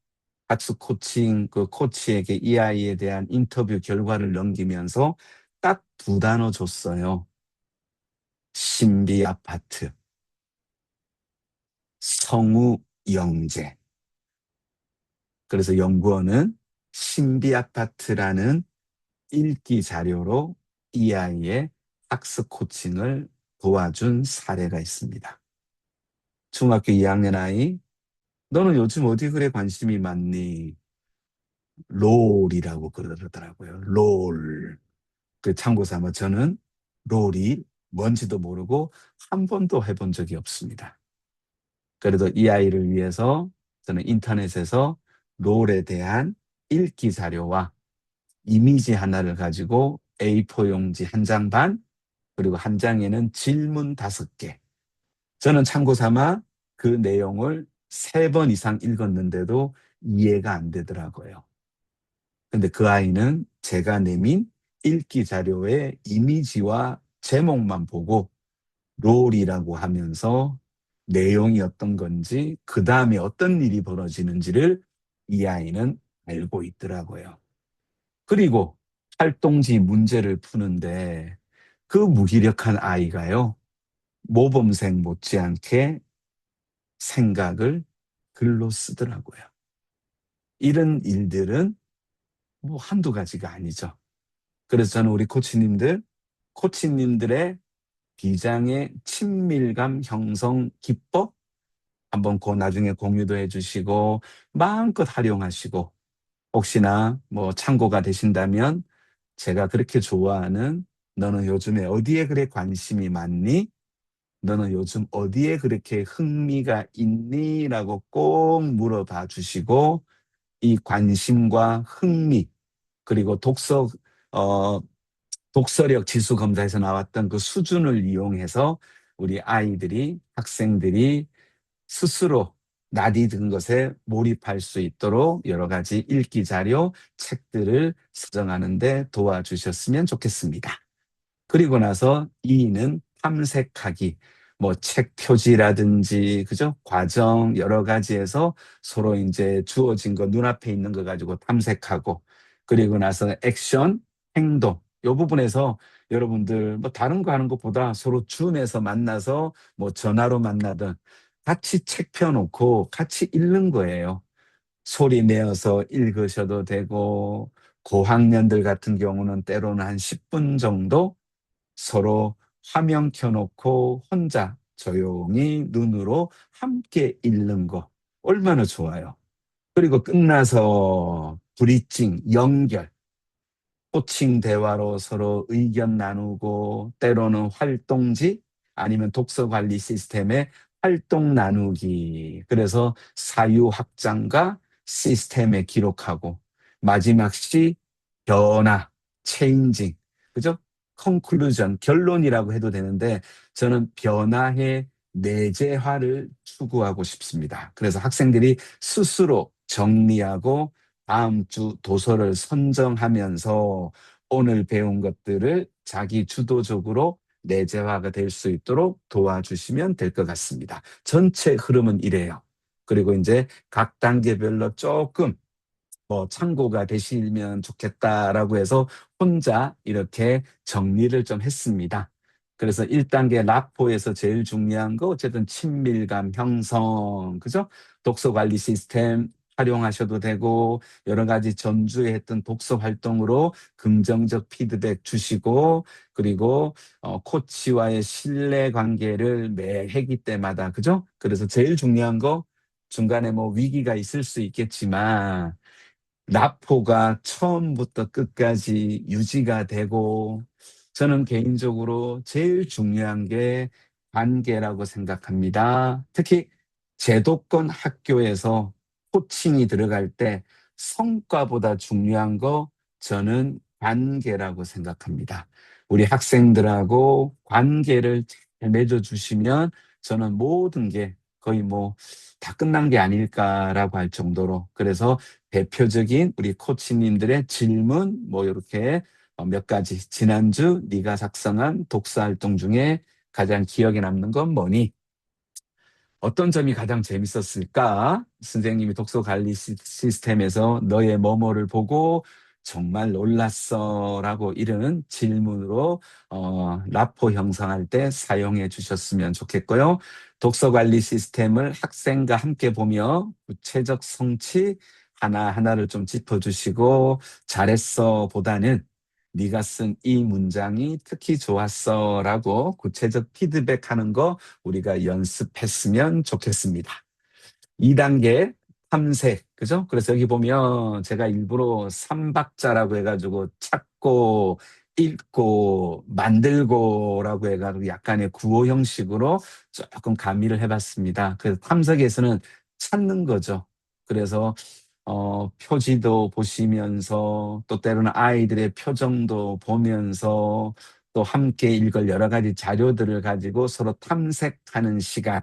학습 코칭 그 코치에게 이 아이에 대한 인터뷰 결과를 넘기면서 딱 두 단어 줬어요. 신비 아파트, 성우 영재. 그래서 연구원은 신비 아파트라는 읽기 자료로 이 아이의 학습 코칭을 도와준 사례가 있습니다. 중학교 2학년 아이, 너는 요즘 어디 그래 관심이 많니? 롤이라고 그러더라고요. 롤. 그 참고 삼아 저는 롤이 뭔지도 모르고 한 번도 해본 적이 없습니다. 그래도 이 아이를 위해서 저는 인터넷에서 롤에 대한 읽기 자료와 이미지 하나를 가지고 A4 용지 한 장 반, 그리고 한 장에는 질문 5개. 저는 참고 삼아 그 내용을 3번 이상 읽었는데도 이해가 안 되더라고요. 근데 그 아이는 제가 내민 읽기 자료의 이미지와 제목만 보고 롤이라고 하면서 내용이 어떤 건지, 그 다음에 어떤 일이 벌어지는지를 이 아이는 알고 있더라고요. 그리고 활동지 문제를 푸는데 그 무기력한 아이가요, 모범생 못지않게 생각을 글로 쓰더라고요. 이런 일들은 뭐 한두 가지가 아니죠. 그래서 저는 우리 코치님들의 비장의 친밀감 형성 기법 한번 그 나중에 공유도 해주시고 마음껏 활용하시고 혹시나 뭐 참고가 되신다면 제가 그렇게 좋아하는 너는 요즘에 어디에 그래 관심이 많니? 너는 요즘 어디에 그렇게 흥미가 있니? 라고 꼭 물어봐 주시고 이 관심과 흥미 그리고 어, 독서력 지수 검사에서 나왔던 그 수준을 이용해서 우리 아이들이, 학생들이 스스로 낯익은 것에 몰입할 수 있도록 여러 가지 읽기 자료, 책들을 선정하는 데 도와주셨으면 좋겠습니다. 그리고 나서 2는 탐색하기. 뭐 책 표지라든지 그죠? 과정 여러 가지에서 서로 이제 주어진 거 눈앞에 있는 거 가지고 탐색하고 그리고 나서 액션, 행동. 이 부분에서 여러분들 뭐 다른 거 하는 것보다 서로 줌에서 만나서 뭐 전화로 만나든 같이 책 펴놓고 같이 읽는 거예요. 소리 내어서 읽으셔도 되고 고학년들 같은 경우는 때로는 한 10분 정도 서로 화면 켜놓고 혼자 조용히 눈으로 함께 읽는 거 얼마나 좋아요. 그리고 끝나서 브리징, 연결, 코칭 대화로 서로 의견 나누고 때로는 활동지 아니면 독서 관리 시스템의 활동 나누기. 그래서 사유 확장과 시스템에 기록하고 마지막 시 변화, 체인징. 그죠? 컨클루전, 결론이라고 해도 되는데 저는 변화의 내재화를 추구하고 싶습니다. 그래서 학생들이 스스로 정리하고 다음 주 도서를 선정하면서 오늘 배운 것들을 자기 주도적으로 내재화가 될 수 있도록 도와주시면 될 것 같습니다. 전체 흐름은 이래요. 그리고 이제 각 단계별로 조금 뭐 참고가 되시면 좋겠다라고 해서 혼자 이렇게 정리를 좀 했습니다. 그래서 1단계 라포에서 제일 중요한 거 어쨌든 친밀감 형성, 그죠? 독서 관리 시스템 활용하셔도 되고 여러 가지 전주에 했던 독서 활동으로 긍정적 피드백 주시고 그리고 코치와의 신뢰 관계를 매 회기 때마다, 그죠? 그래서 제일 중요한 거 중간에 뭐 위기가 있을 수 있겠지만 라포가 처음부터 끝까지 유지가 되고 저는 개인적으로 제일 중요한 게 관계라고 생각합니다. 특히 제도권 학교에서 코칭이 들어갈 때 성과보다 중요한 거 저는 관계라고 생각합니다. 우리 학생들하고 관계를 잘 맺어주시면 저는 모든 게 거의 뭐 다 끝난 게 아닐까라고 할 정도로 그래서 대표적인 우리 코치님들의 질문 뭐 이렇게 몇 가지 지난주 네가 작성한 독서 활동 중에 가장 기억에 남는 건 뭐니? 어떤 점이 가장 재밌었을까? 선생님이 독서 관리 시스템에서 너의 뭐뭐를 보고 정말 놀랐어라고 이런 질문으로 라포 형성할 때 사용해 주셨으면 좋겠고요. 독서 관리 시스템을 학생과 함께 보며 구체적 성취 하나하나를 좀 짚어주시고 잘했어 보다는 네가 쓴 이 문장이 특히 좋았어라고 구체적 피드백하는 거 우리가 연습했으면 좋겠습니다. 2단계 탐색, 그죠? 그래서 여기 보면 제가 일부러 삼박자라고 해가지고 찾고 읽고 만들고라고 해가지고 약간의 구호 형식으로 조금 가미를 해봤습니다. 그래서 탐색에서는 찾는 거죠. 그래서 표지도 보시면서 또 때로는 아이들의 표정도 보면서 또 함께 읽을 여러 가지 자료들을 가지고 서로 탐색하는 시간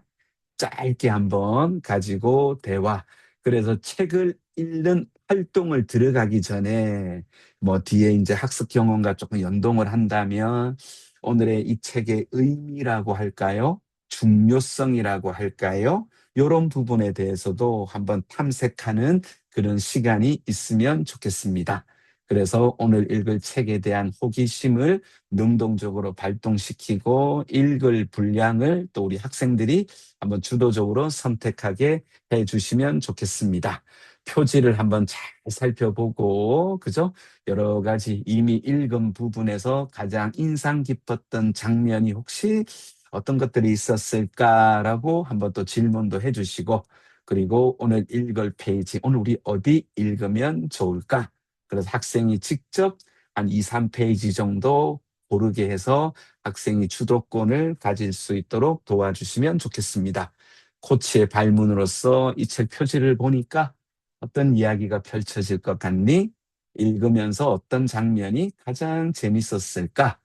짧게 한번 가지고 대화. 그래서 책을 읽는 활동을 들어가기 전에 뭐 뒤에 이제 학습 경험과 조금 연동을 한다면 오늘의 이 책의 의미라고 할까요? 중요성이라고 할까요? 이런 부분에 대해서도 한번 탐색하는 그런 시간이 있으면 좋겠습니다. 그래서 오늘 읽을 책에 대한 호기심을 능동적으로 발동시키고 읽을 분량을 또 우리 학생들이 한번 주도적으로 선택하게 해주시면 좋겠습니다. 표지를 한번 잘 살펴보고, 그죠? 여러 가지 이미 읽은 부분에서 가장 인상 깊었던 장면이 혹시 어떤 것들이 있었을까라고 한번 또 질문도 해주시고, 그리고 오늘 읽을 페이지, 오늘 우리 어디 읽으면 좋을까? 그래서 학생이 직접 한 2, 3페이지 정도 고르게 해서 학생이 주도권을 가질 수 있도록 도와주시면 좋겠습니다. 코치의 발문으로서 이 책 표지를 보니까 어떤 이야기가 펼쳐질 것 같니? 읽으면서 어떤 장면이 가장 재밌었을까?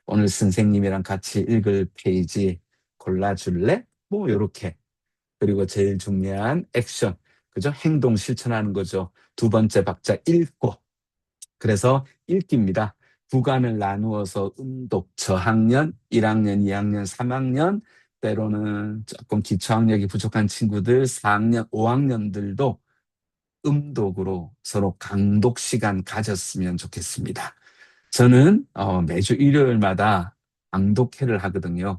오늘 선생님이랑 같이 읽을 페이지 골라줄래? 뭐 이렇게. 그리고 제일 중요한 액션, 그죠? 행동 실천하는 거죠. 두 번째 박자 읽고 그래서 읽기입니다. 구간을 나누어서 음독, 저학년, 1학년, 2학년, 3학년, 때로는 조금 기초학력이 부족한 친구들, 4학년, 5학년들도 음독으로 서로 강독 시간 가졌으면 좋겠습니다. 저는 매주 일요일마다 강독회를 하거든요.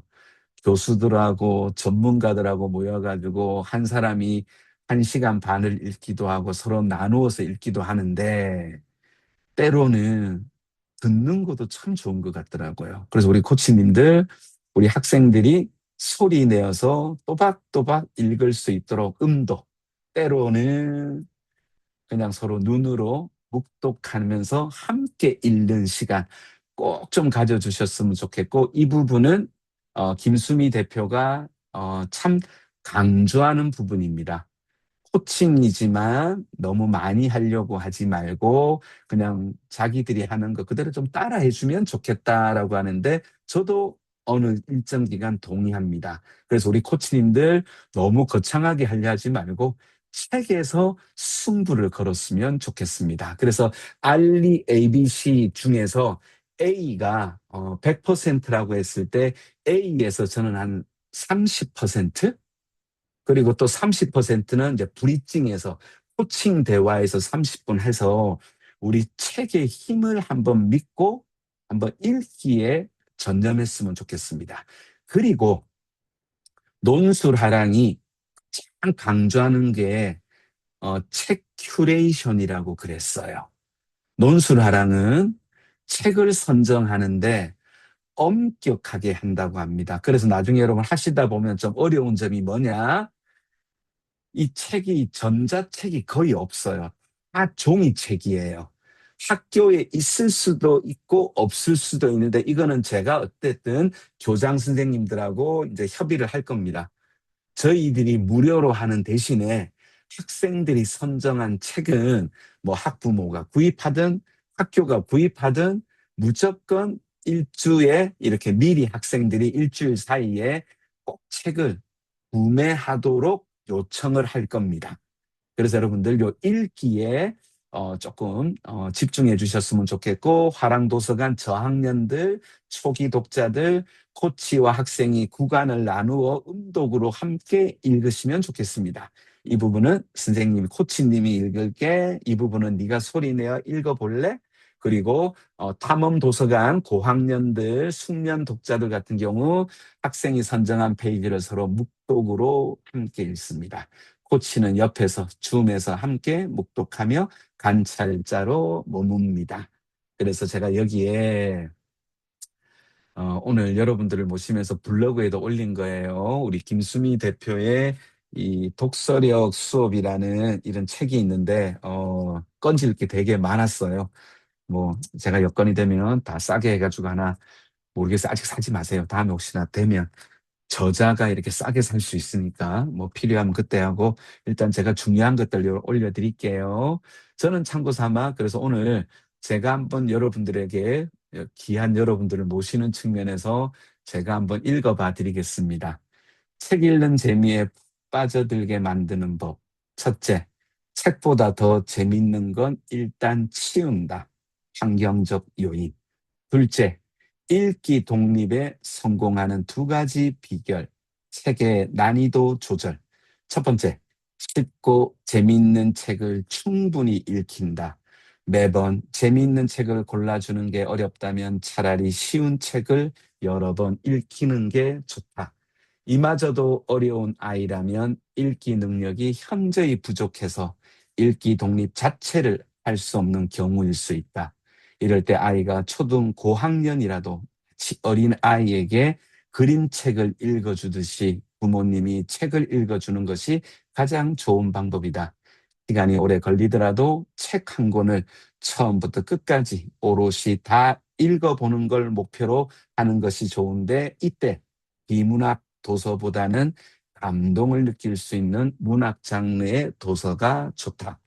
교수들하고 전문가들하고 모여가지고 한 사람이 1시간 반을 읽기도 하고 서로 나누어서 읽기도 하는데 때로는 듣는 것도 참 좋은 것 같더라고요. 그래서 우리 코치님들, 우리 학생들이 소리 내어서 또박또박 읽을 수 있도록 음도, 때로는 그냥 서로 눈으로 묵독하면서 함께 읽는 시간 꼭 좀 가져주셨으면 좋겠고, 이 부분은 김수미 대표가 참 강조하는 부분입니다. 코칭이지만 너무 많이 하려고 하지 말고 그냥 자기들이 하는 거 그대로 좀 따라해 주면 좋겠다라고 하는데 저도 어느 일정 기간 동의합니다. 그래서 우리 코치님들 너무 거창하게 하려 하지 말고 책에서 승부를 걸었으면 좋겠습니다. 그래서 알리 ABC 중에서 A가 100%라고 했을 때 A에서 저는 한 30%? 그리고 또 30%는 이제 브리징에서 코칭 대화에서 30분 해서 우리 책의 힘을 한번 믿고 한번 읽기에 전념했으면 좋겠습니다. 그리고 논술하랑이 가장 강조하는 게 책 큐레이션이라고 그랬어요. 논술하랑은 책을 선정하는데 엄격하게 한다고 합니다. 그래서 나중에 여러분 하시다 보면 좀 어려운 점이 뭐냐? 이 책이 전자책이 거의 없어요. 다 종이책이에요. 학교에 있을 수도 있고 없을 수도 있는데 이거는 제가 어쨌든 교장 선생님들하고 이제 협의를 할 겁니다. 저희들이 무료로 하는 대신에 학생들이 선정한 책은 뭐 학부모가 구입하든 학교가 구입하든 무조건 일주에 이렇게 미리 학생들이 일주일 사이에 꼭 책을 구매하도록 요청을 할 겁니다. 그래서 여러분들 요 읽기에 조금 집중해 주셨으면 좋겠고, 화랑도서관 저학년들, 초기 독자들, 코치와 학생이 구간을 나누어 음독으로 함께 읽으시면 좋겠습니다. 이 부분은 선생님이, 코치님이 읽을게, 이 부분은 네가 소리내어 읽어볼래? 그리고 탐험도서관 고학년들, 숙련 독자들 같은 경우 학생이 선정한 페이지를 서로 묵독으로 함께 읽습니다. 코치는 옆에서 줌에서 함께 묵독하며 관찰자로 머뭅니다. 그래서 제가 여기에 오늘 여러분들을 모시면서 블로그에도 올린 거예요. 우리 김수미 대표의 이 독서력 수업이라는 이런 책이 있는데 건질 게 되게 많았어요. 뭐 제가 여건이 되면 다 싸게 해가지고 하나, 모르겠어요. 아직 사지 마세요. 다음에 혹시나 되면 저자가 이렇게 싸게 살 수 있으니까 뭐 필요하면 그때 하고, 일단 제가 중요한 것들 올려드릴게요. 저는 참고 삼아, 그래서 오늘 제가 한번 여러분들에게, 귀한 여러분들을 모시는 측면에서 제가 한번 읽어봐 드리겠습니다. 책 읽는 재미에 빠져들게 만드는 법. 첫째, 책보다 더 재밌는 건 일단 치운다. 환경적 요인. 둘째, 읽기 독립에 성공하는 두 가지 비결, 책의 난이도 조절. 첫 번째, 쉽고 재미있는 책을 충분히 읽힌다. 매번 재미있는 책을 골라주는 게 어렵다면 차라리 쉬운 책을 여러 번 읽히는 게 좋다. 이마저도 어려운 아이라면 읽기 능력이 현저히 부족해서 읽기 독립 자체를 할 수 없는 경우일 수 있다. 이럴 때 아이가 초등 고학년이라도 어린 아이에게 그림책을 읽어주듯이 부모님이 책을 읽어주는 것이 가장 좋은 방법이다. 시간이 오래 걸리더라도 책 한 권을 처음부터 끝까지 오롯이 다 읽어보는 걸 목표로 하는 것이 좋은데, 이때 비문학 도서보다는 감동을 느낄 수 있는 문학 장르의 도서가 좋다.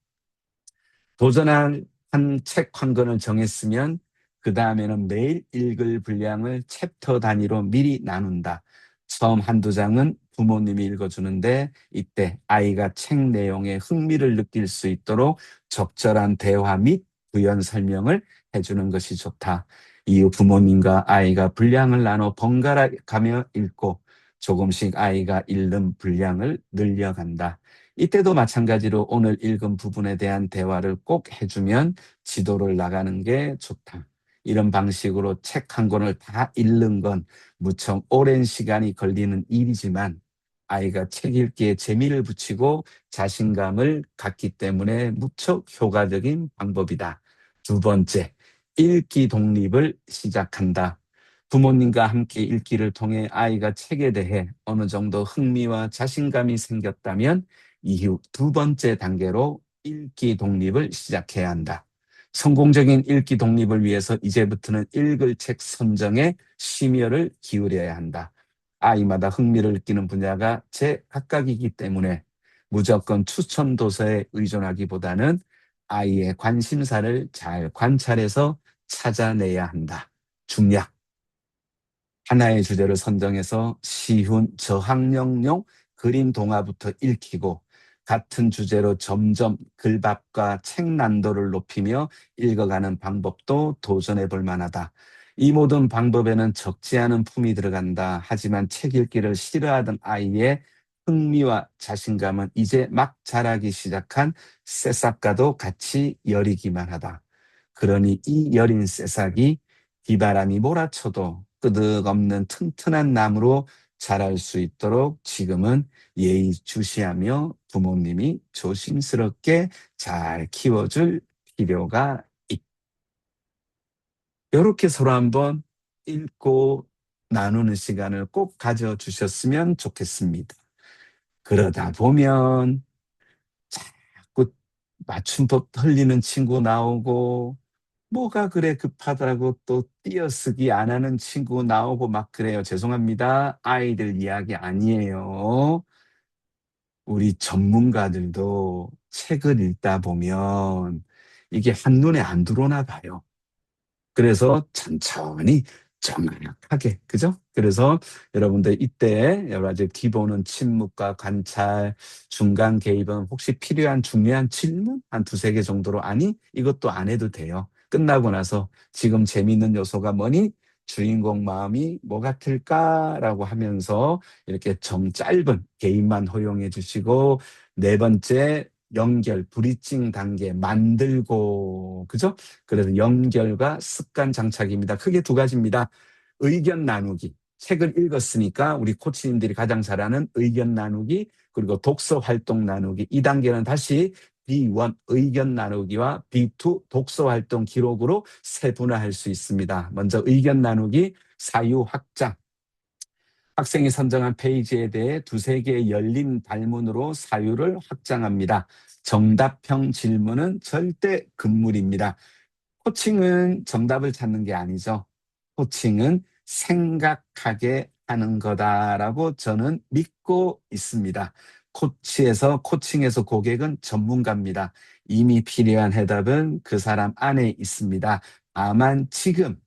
도전할 한 책 한 권을 정했으면 그 다음에는 매일 읽을 분량을 챕터 단위로 미리 나눈다. 처음 한두 장은 부모님이 읽어주는데 이때 아이가 책 내용에 흥미를 느낄 수 있도록 적절한 대화 및 부연 설명을 해주는 것이 좋다. 이후 부모님과 아이가 분량을 나눠 번갈아 가며 읽고 조금씩 아이가 읽는 분량을 늘려간다. 이때도 마찬가지로 오늘 읽은 부분에 대한 대화를 꼭 해주면 지도를 나가는 게 좋다. 이런 방식으로 책 한 권을 다 읽는 건 무척 오랜 시간이 걸리는 일이지만 아이가 책 읽기에 재미를 붙이고 자신감을 갖기 때문에 무척 효과적인 방법이다. 두 번째, 읽기 독립을 시작한다. 부모님과 함께 읽기를 통해 아이가 책에 대해 어느 정도 흥미와 자신감이 생겼다면 이후 두 번째 단계로 읽기 독립을 시작해야 한다. 성공적인 읽기 독립을 위해서 이제부터는 읽을 책 선정에 심혈을 기울여야 한다. 아이마다 흥미를 느끼는 분야가 제각각이기 때문에 무조건 추천 도서에 의존하기보다는 아이의 관심사를 잘 관찰해서 찾아내야 한다. 중략. 하나의 주제를 선정해서 쉬운 저학년용 그림 동화부터 읽히고, 같은 주제로 점점 글밥과 책 난도를 높이며 읽어가는 방법도 도전해 볼 만하다. 이 모든 방법에는 적지 않은 품이 들어간다. 하지만 책 읽기를 싫어하던 아이의 흥미와 자신감은 이제 막 자라기 시작한 새싹과도 같이 여리기만 하다. 그러니 이 여린 새싹이 비바람이 몰아쳐도 끄덕없는 튼튼한 나무로 자랄 수 있도록 지금은 예의주시하며 부모님이 조심스럽게 잘 키워줄 필요가 있다. 이렇게 서로 한번 읽고 나누는 시간을 꼭 가져주셨으면 좋겠습니다. 그러다 보면 자꾸 맞춤법 틀리는 친구 나오고 뭐가 그래 급하다고 또 띄어쓰기 안 하는 친구 나오고 막 그래요. 죄송합니다. 아이들 이야기 아니에요. 우리 전문가들도 책을 읽다 보면 이게 한눈에 안 들어오나 봐요. 그래서 천천히 정확하게, 그죠? 그래서 여러분들 이때 여러 가지 기본은 침묵과 관찰, 중간 개입은 혹시 필요한 중요한 질문 한 두세 개 정도로 아니 이것도 안 해도 돼요. 끝나고 나서 지금 재미있는 요소가 뭐니? 주인공 마음이 뭐 같을까라고 하면서 이렇게 점 짧은 개입만 허용해 주시고 네 번째 연결, 브리징 단계 만들고, 그죠? 그래서 연결과 습관 장착입니다. 크게 두 가지입니다. 의견 나누기. 책을 읽었으니까 우리 코치님들이 가장 잘하는 의견 나누기, 그리고 독서 활동 나누기. 이 단계는 다시 B1 의견 나누기와 B2 독서 활동 기록으로 세분화할 수 있습니다. 먼저 의견 나누기, 사유 확장. 학생이 선정한 페이지에 대해 두세 개의 열린 발문으로 사유를 확장합니다. 정답형 질문은 절대 금물입니다. 코칭은 정답을 찾는 게 아니죠. 코칭은 생각하게 하는 거다라고 저는 믿고 있습니다. 코칭에서 고객은 전문가입니다. 이미 필요한 해답은 그 사람 안에 있습니다. 다만 지금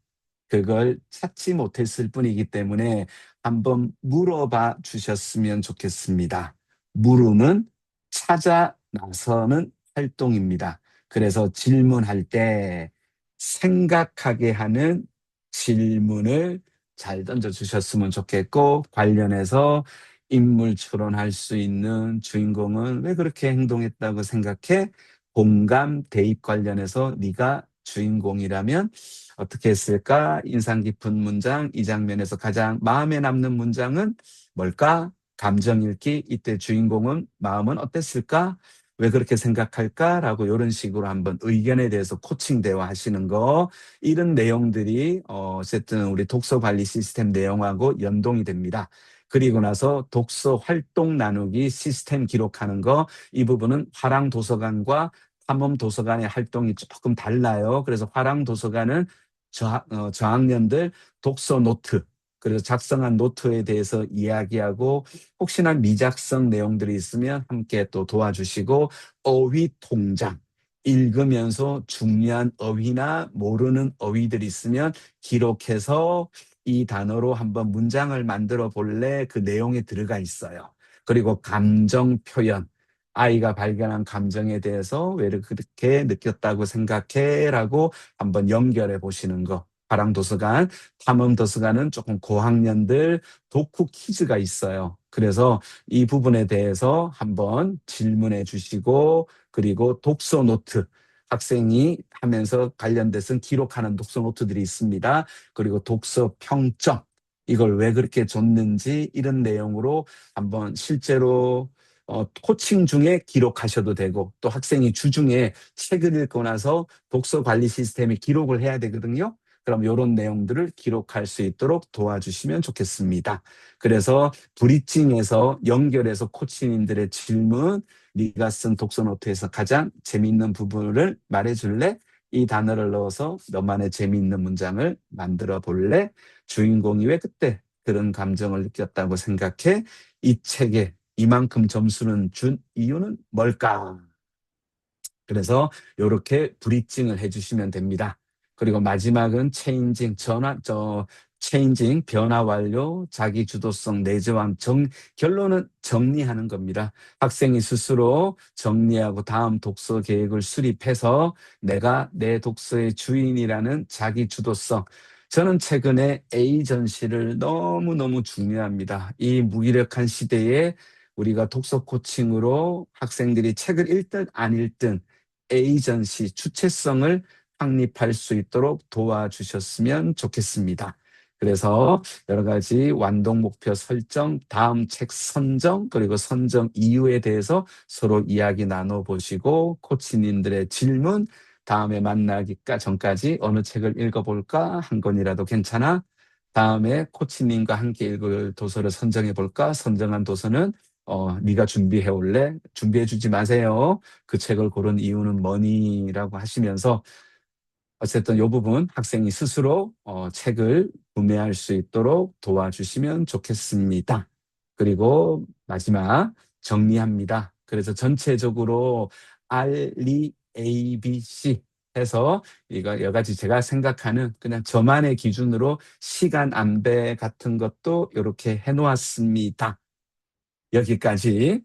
그걸 찾지 못했을 뿐이기 때문에 한번 물어봐 주셨으면 좋겠습니다. 물음은 찾아 나서는 활동입니다. 그래서 질문할 때 생각하게 하는 질문을 잘 던져주셨으면 좋겠고, 관련해서 인물 추론할 수 있는 주인공은 왜 그렇게 행동했다고 생각해? 공감 대입 관련해서 네가 주인공이라면 어떻게 했을까? 인상 깊은 문장, 이 장면에서 가장 마음에 남는 문장은 뭘까? 감정 읽기, 이때 주인공은 마음은 어땠을까? 왜 그렇게 생각할까라고 이런 식으로 한번 의견에 대해서 코칭 대화하시는 거, 이런 내용들이 어쨌든 우리 독서 관리 시스템 내용하고 연동이 됩니다. 그리고 나서 독서 활동 나누기 시스템 기록하는 거, 이 부분은 화랑 도서관과 탐험 도서관의 활동이 조금 달라요. 그래서 화랑 도서관은 저학년들 독서 노트, 그래서 작성한 노트에 대해서 이야기하고 혹시나 미작성 내용들이 있으면 함께 또 도와주시고, 어휘 통장, 읽으면서 중요한 어휘나 모르는 어휘들이 있으면 기록해서 이 단어로 한번 문장을 만들어 볼래? 그 내용에 들어가 있어요. 그리고 감정 표현, 아이가 발견한 감정에 대해서 왜 그렇게 느꼈다고 생각해? 라고 한번 연결해 보시는 거. 파랑도서관, 탐험도서관은 조금 고학년들 독후 퀴즈가 있어요. 그래서 이 부분에 대해서 한번 질문해 주시고, 그리고 독서 노트, 학생이 하면서 관련돼서 기록하는 독서 노트들이 있습니다. 그리고 독서 평점, 이걸 왜 그렇게 줬는지 이런 내용으로 한번 실제로 코칭 중에 기록하셔도 되고, 또 학생이 주중에 책을 읽고 나서 독서 관리 시스템에 기록을 해야 되거든요. 그럼 이런 내용들을 기록할 수 있도록 도와주시면 좋겠습니다. 그래서 브리징에서 연결해서 코치님들의 질문, 네가 쓴 독서 노트에서 가장 재미있는 부분을 말해줄래? 이 단어를 넣어서 너만의 재미있는 문장을 만들어 볼래? 주인공이 왜 그때 그런 감정을 느꼈다고 생각해? 이 책에 이만큼 점수는 준 이유는 뭘까? 그래서 이렇게 브리징을 해주시면 됩니다. 그리고 마지막은 체인징, 변화 완료, 자기 주도성 내재왕, 결론은 정리하는 겁니다. 학생이 스스로 정리하고 다음 독서 계획을 수립해서 내가 내 독서의 주인이라는 자기 주도성. 저는 최근에 에이전시를 너무너무 중요합니다. 이 무기력한 시대에 우리가 독서 코칭으로 학생들이 책을 읽든 안 읽든 에이전시, 주체성을 확립할 수 있도록 도와주셨으면 좋겠습니다. 그래서 여러 가지 완독 목표 설정, 다음 책 선정, 그리고 선정 이유에 대해서 서로 이야기 나눠보시고 코치님들의 질문, 다음에 만나기까 전까지 어느 책을 읽어볼까? 한 권이라도 괜찮아? 다음에 코치님과 함께 읽을 도서를 선정해 볼까? 선정한 도서는 네가 준비해 올래? 준비해 주지 마세요. 그 책을 고른 이유는 뭐니?라고 하시면서 어쨌든 이 부분 학생이 스스로 책을 구매할 수 있도록 도와주시면 좋겠습니다. 그리고 마지막 정리합니다. 그래서 전체적으로 R, E, A, B, C 해서 이거 여러 가지 제가 생각하는 그냥 저만의 기준으로 시간 안배 같은 것도 이렇게 해놓았습니다. 여기까지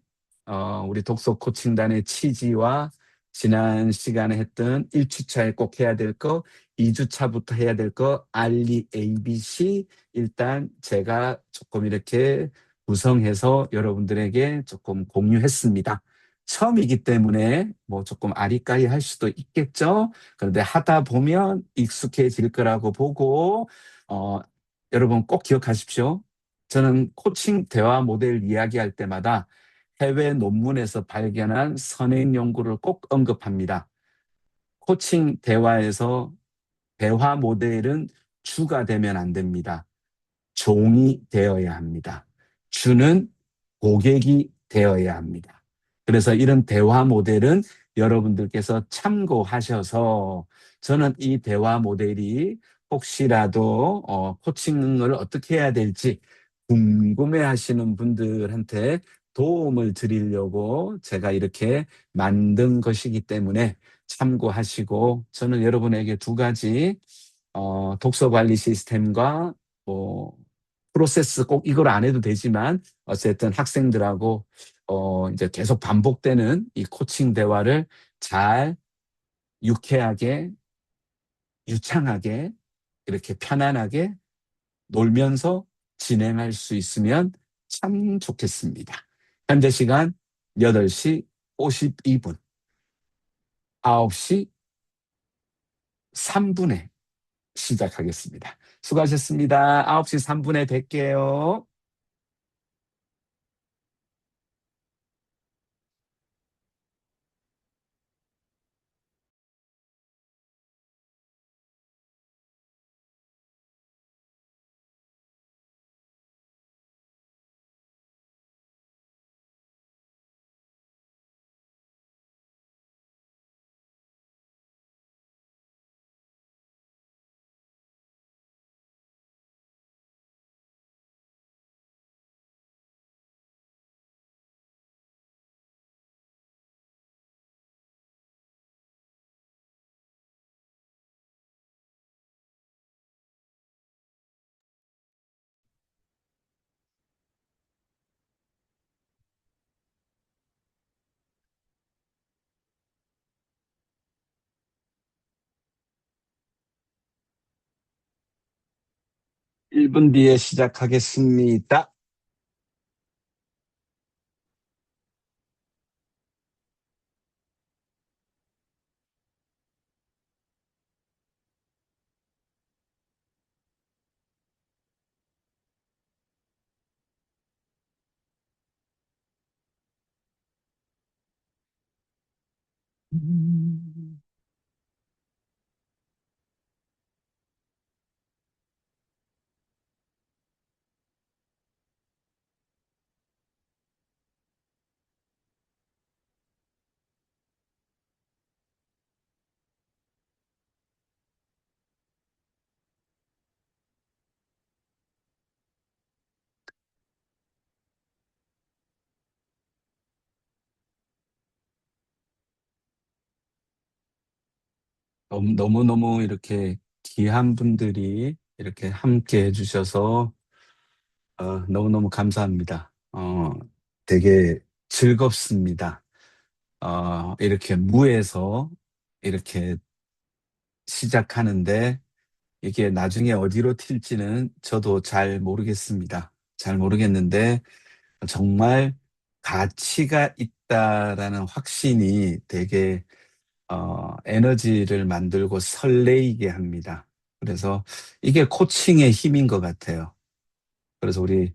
우리 독서 코칭단의 취지와 지난 시간에 했던 1주차에 꼭 해야 될 거, 2주차부터 해야 될 거, 알리 ABC 일단 제가 조금 이렇게 구성해서 여러분들에게 조금 공유했습니다. 처음이기 때문에 뭐 조금 아리까리 할 수도 있겠죠. 그런데 하다 보면 익숙해질 거라고 보고 어, 여러분 꼭 기억하십시오. 저는 코칭 대화 모델 이야기할 때마다 해외 논문에서 발견한 선행 연구를 꼭 언급합니다. 코칭 대화에서 대화 모델은 주가 되면 안 됩니다. 종이 되어야 합니다. 주는 고객이 되어야 합니다. 그래서 이런 대화 모델은 여러분들께서 참고하셔서 저는 이 대화 모델이 혹시라도 코칭을 어떻게 해야 될지 궁금해 하시는 분들한테 도움을 드리려고 제가 이렇게 만든 것이기 때문에 참고하시고 저는 여러분에게 두 가지 독서 관리 시스템과 뭐 프로세스 꼭 이걸 안 해도 되지만 어쨌든 학생들하고 이제 계속 반복되는 이 코칭 대화를 잘 유쾌하게 유창하게 이렇게 편안하게 놀면서 진행할 수 있으면 참 좋겠습니다. 현재 시간 8시 52분, 9시 3분에 시작하겠습니다. 수고하셨습니다. 9시 3분에 뵐게요. 1분 뒤에 시작하겠습니다. 너무너무 이렇게 귀한 분들이 이렇게 함께 해주셔서 너무너무 감사합니다. 되게 즐겁습니다. 이렇게 무에서 이렇게 시작하는데 이게 나중에 어디로 튈지는 저도 잘 모르겠습니다. 잘 모르겠는데 정말 가치가 있다라는 확신이 되게 에너지를 만들고 설레이게 합니다. 그래서 이게 코칭의 힘인 것 같아요. 그래서 우리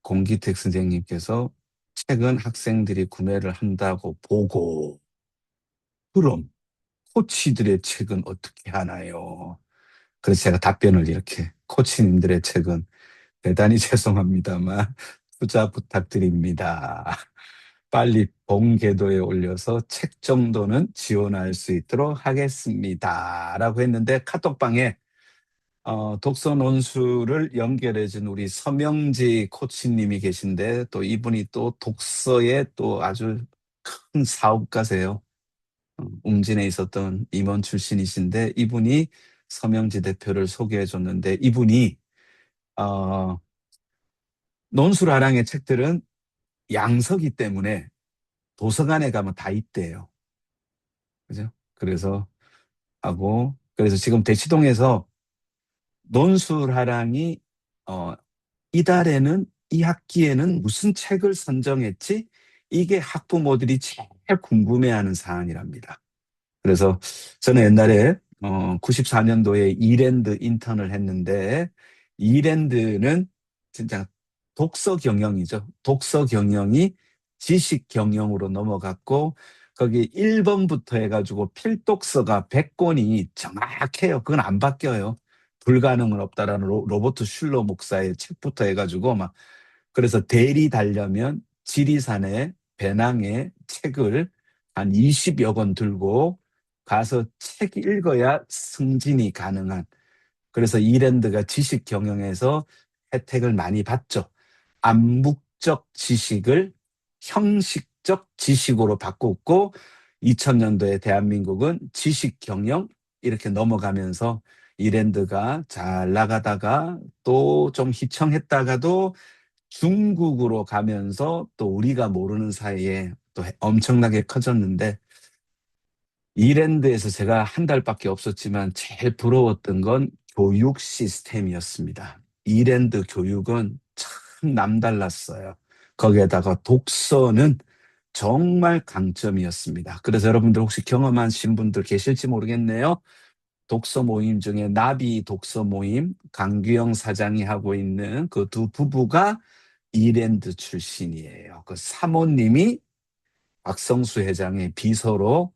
공기택 선생님께서 책은 학생들이 구매를 한다고 보고, 그럼 코치들의 책은 어떻게 하나요? 그래서 제가 답변을 이렇게, 코치님들의 책은 대단히 죄송합니다만 투자 부탁드립니다. 빨리 본궤도에 올려서 책 정도는 지원할 수 있도록 하겠습니다. 라고 했는데 카톡방에 독서 논술을 연결해준 우리 서명지 코치님이 계신데, 또 이분이 또 독서에 또 아주 큰 사업가세요. 웅진에 있었던 임원 출신이신데, 이분이 서명지 대표를 소개해 줬는데, 이분이 어, 논술하랑의 책들은 양서기 때문에 도서관에 가면 다 있대요. 그죠? 그래서 지금 대치동에서 논술하랑이 어, 이달에는 이 학기에는 무슨 책을 선정했지? 이게 학부모들이 제일 궁금해하는 사안이랍니다. 그래서 저는 옛날에 94년도에 이랜드 인턴을 했는데, 이랜드는 진짜 독서 경영이죠. 독서 경영이 지식 경영으로 넘어갔고, 거기 1번부터 해가지고 필독서가 100권이 정확해요. 그건 안 바뀌어요. 불가능은 없다라는 로버트 슐러 목사의 책부터 해가지고 막, 그래서 대리 달려면 지리산에 배낭에 책을 한 20여 권 들고 가서 책 읽어야 승진이 가능한, 그래서 이랜드가 지식 경영에서 혜택을 많이 받죠. 암묵적 지식을 형식적 지식으로 바꿨고, 2000년도에 대한민국은 지식 경영 이렇게 넘어가면서 이랜드가 잘 나가다가 또 좀 희청했다가도 중국으로 가면서 또 우리가 모르는 사이에 또 엄청나게 커졌는데, 이랜드에서 제가 한 달밖에 없었지만 제일 부러웠던 건 교육 시스템이었습니다. 이랜드 교육은 참 남달랐어요. 거기에다가 독서는 정말 강점이었습니다. 그래서 여러분들 혹시 경험하신 분들 계실지 모르겠네요. 독서 모임 중에 나비 독서 모임, 강규영 사장이 하고 있는 그 두 부부가 이랜드 출신이에요. 그 사모님이 박성수 회장의 비서로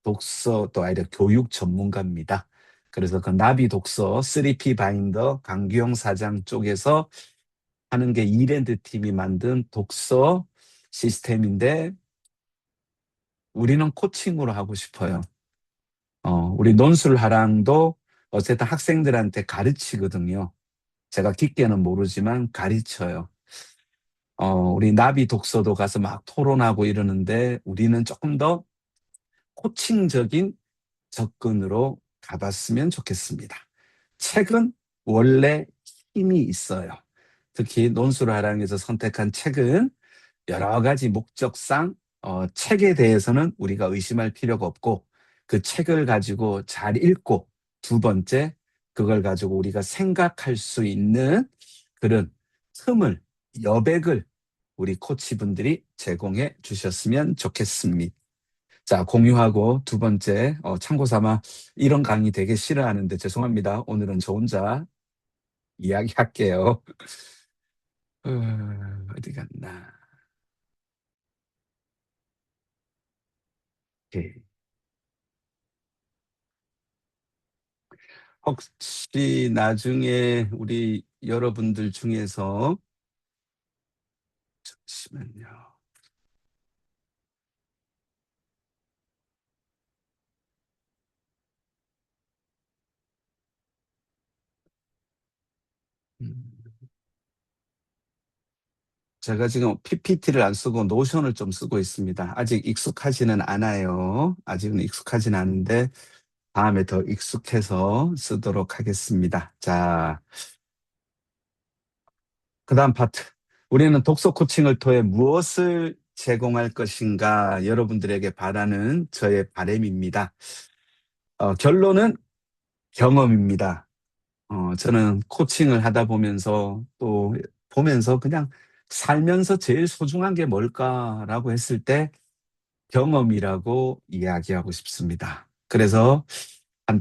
독서 또 아니라 교육 전문가입니다. 그래서 그 나비 독서 3P 바인더 강규영 사장 쪽에서 하는 게 이랜드 팀이 만든 독서 시스템인데, 우리는 코칭으로 하고 싶어요. 우리 논술하랑도 어쨌든 학생들한테 가르치거든요. 제가 깊게는 모르지만 가르쳐요. 우리 나비 독서도 가서 막 토론하고 이러는데, 우리는 조금 더 코칭적인 접근으로 가봤으면 좋겠습니다. 책은 원래 힘이 있어요. 특히 논술하랑에서 선택한 책은 여러 가지 목적상 책에 대해서는 우리가 의심할 필요가 없고, 그 책을 가지고 잘 읽고, 두 번째, 그걸 가지고 우리가 생각할 수 있는 그런 틈을, 여백을 우리 코치분들이 제공해 주셨으면 좋겠습니다. 자, 공유하고 두 번째, 참고 삼아, 이런 강의 되게 싫어하는데 죄송합니다. 오늘은 저 혼자 이야기할게요. 어디 갔나. 오케이. 혹시 나중에 우리 여러분들 중에서, 잠시만요. 음, 제가 지금 PPT를 안 쓰고 노션을 좀 쓰고 있습니다. 아직 익숙하지는 않아요. 아직은 익숙하진 않은데 다음에 더 익숙해서 쓰도록 하겠습니다. 자, 그다음 파트. 우리는 독서 코칭을 통해 무엇을 제공할 것인가, 여러분들에게 바라는 저의 바람입니다. 결론은 경험입니다. 저는 코칭을 하다 보면서 또 보면서 그냥 살면서 제일 소중한 게 뭘까라고 했을 때 경험이라고 이야기하고 싶습니다. 그래서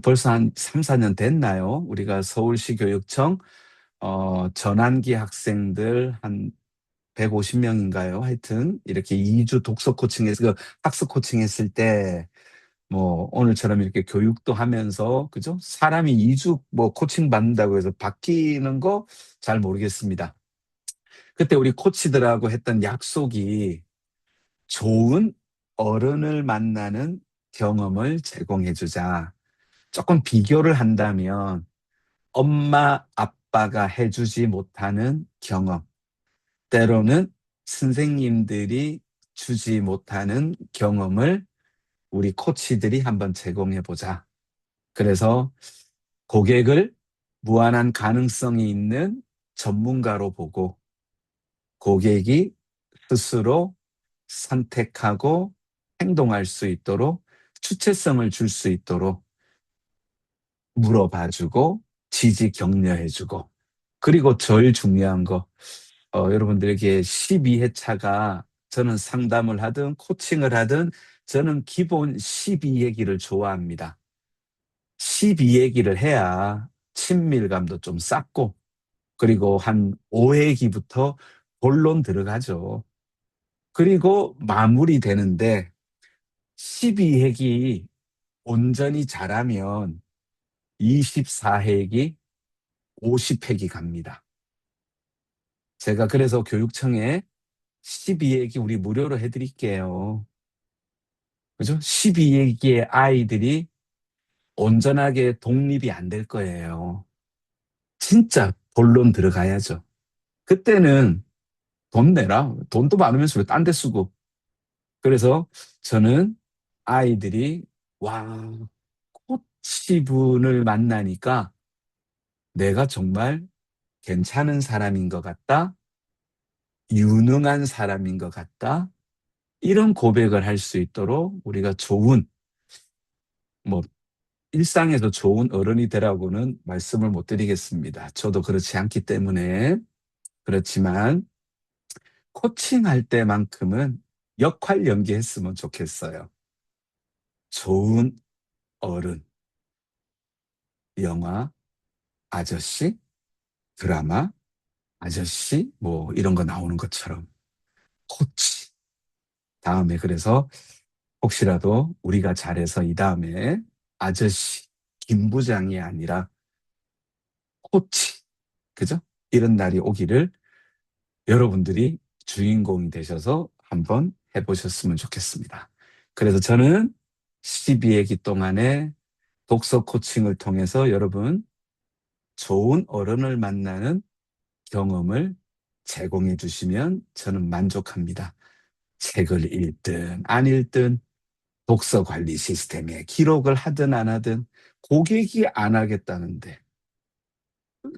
벌써 한 3, 4년 됐나요? 우리가 서울시 교육청 전환기 학생들 한 150명인가요? 하여튼 이렇게 2주 독서 코칭해서 학습 코칭했을 때 뭐 오늘처럼 이렇게 교육도 하면서 그죠? 사람이 2주 뭐 코칭 받는다고 해서 바뀌는 거 잘 모르겠습니다. 그때 우리 코치들하고 했던 약속이 좋은 어른을 만나는 경험을 제공해 주자. 조금 비교를 한다면 엄마, 아빠가 해주지 못하는 경험, 때로는 선생님들이 주지 못하는 경험을 우리 코치들이 한번 제공해 보자. 그래서 고객을 무한한 가능성이 있는 전문가로 보고 고객이 스스로 선택하고 행동할 수 있도록 주체성을 줄 수 있도록 물어봐주고 지지 격려해주고 그리고 제일 중요한 거 여러분들에게 12회차가 저는 상담을 하든 코칭을 하든 저는 기본 12얘기를 좋아합니다. 12얘기를 해야 친밀감도 좀 쌓고 그리고 한 5회기부터 본론 들어가죠. 그리고 마무리되는데 12회기 온전히 잘하면 24회기, 50회기 갑니다. 제가 그래서 교육청에 12회기 우리 무료로 해드릴게요. 그죠? 12회기의 아이들이 온전하게 독립이 안 될 거예요. 진짜 본론 들어가야죠. 그때는 돈 내라. 돈도 많으면서 딴 데 쓰고. 그래서 저는 아이들이 와, 코치분을 만나니까 내가 정말 괜찮은 사람인 것 같다. 유능한 사람인 것 같다. 이런 고백을 할 수 있도록 우리가 좋은, 뭐, 일상에서 좋은 어른이 되라고는 말씀을 못 드리겠습니다. 저도 그렇지 않기 때문에. 그렇지만, 코칭할 때만큼은 역할 연기했으면 좋겠어요. 좋은 어른, 영화, 아저씨, 드라마, 아저씨, 뭐, 이런 거 나오는 것처럼. 코치. 다음에 그래서 혹시라도 우리가 잘해서 이 다음에 아저씨, 김 부장이 아니라 코치, 그죠? 이런 날이 오기를 여러분들이 주인공이 되셔서 한번 해보셨으면 좋겠습니다. 그래서 저는 12회기 동안에 독서 코칭을 통해서 여러분 좋은 어른을 만나는 경험을 제공해 주시면 저는 만족합니다. 책을 읽든 안 읽든 독서 관리 시스템에 기록을 하든 안 하든 고객이 안 하겠다는데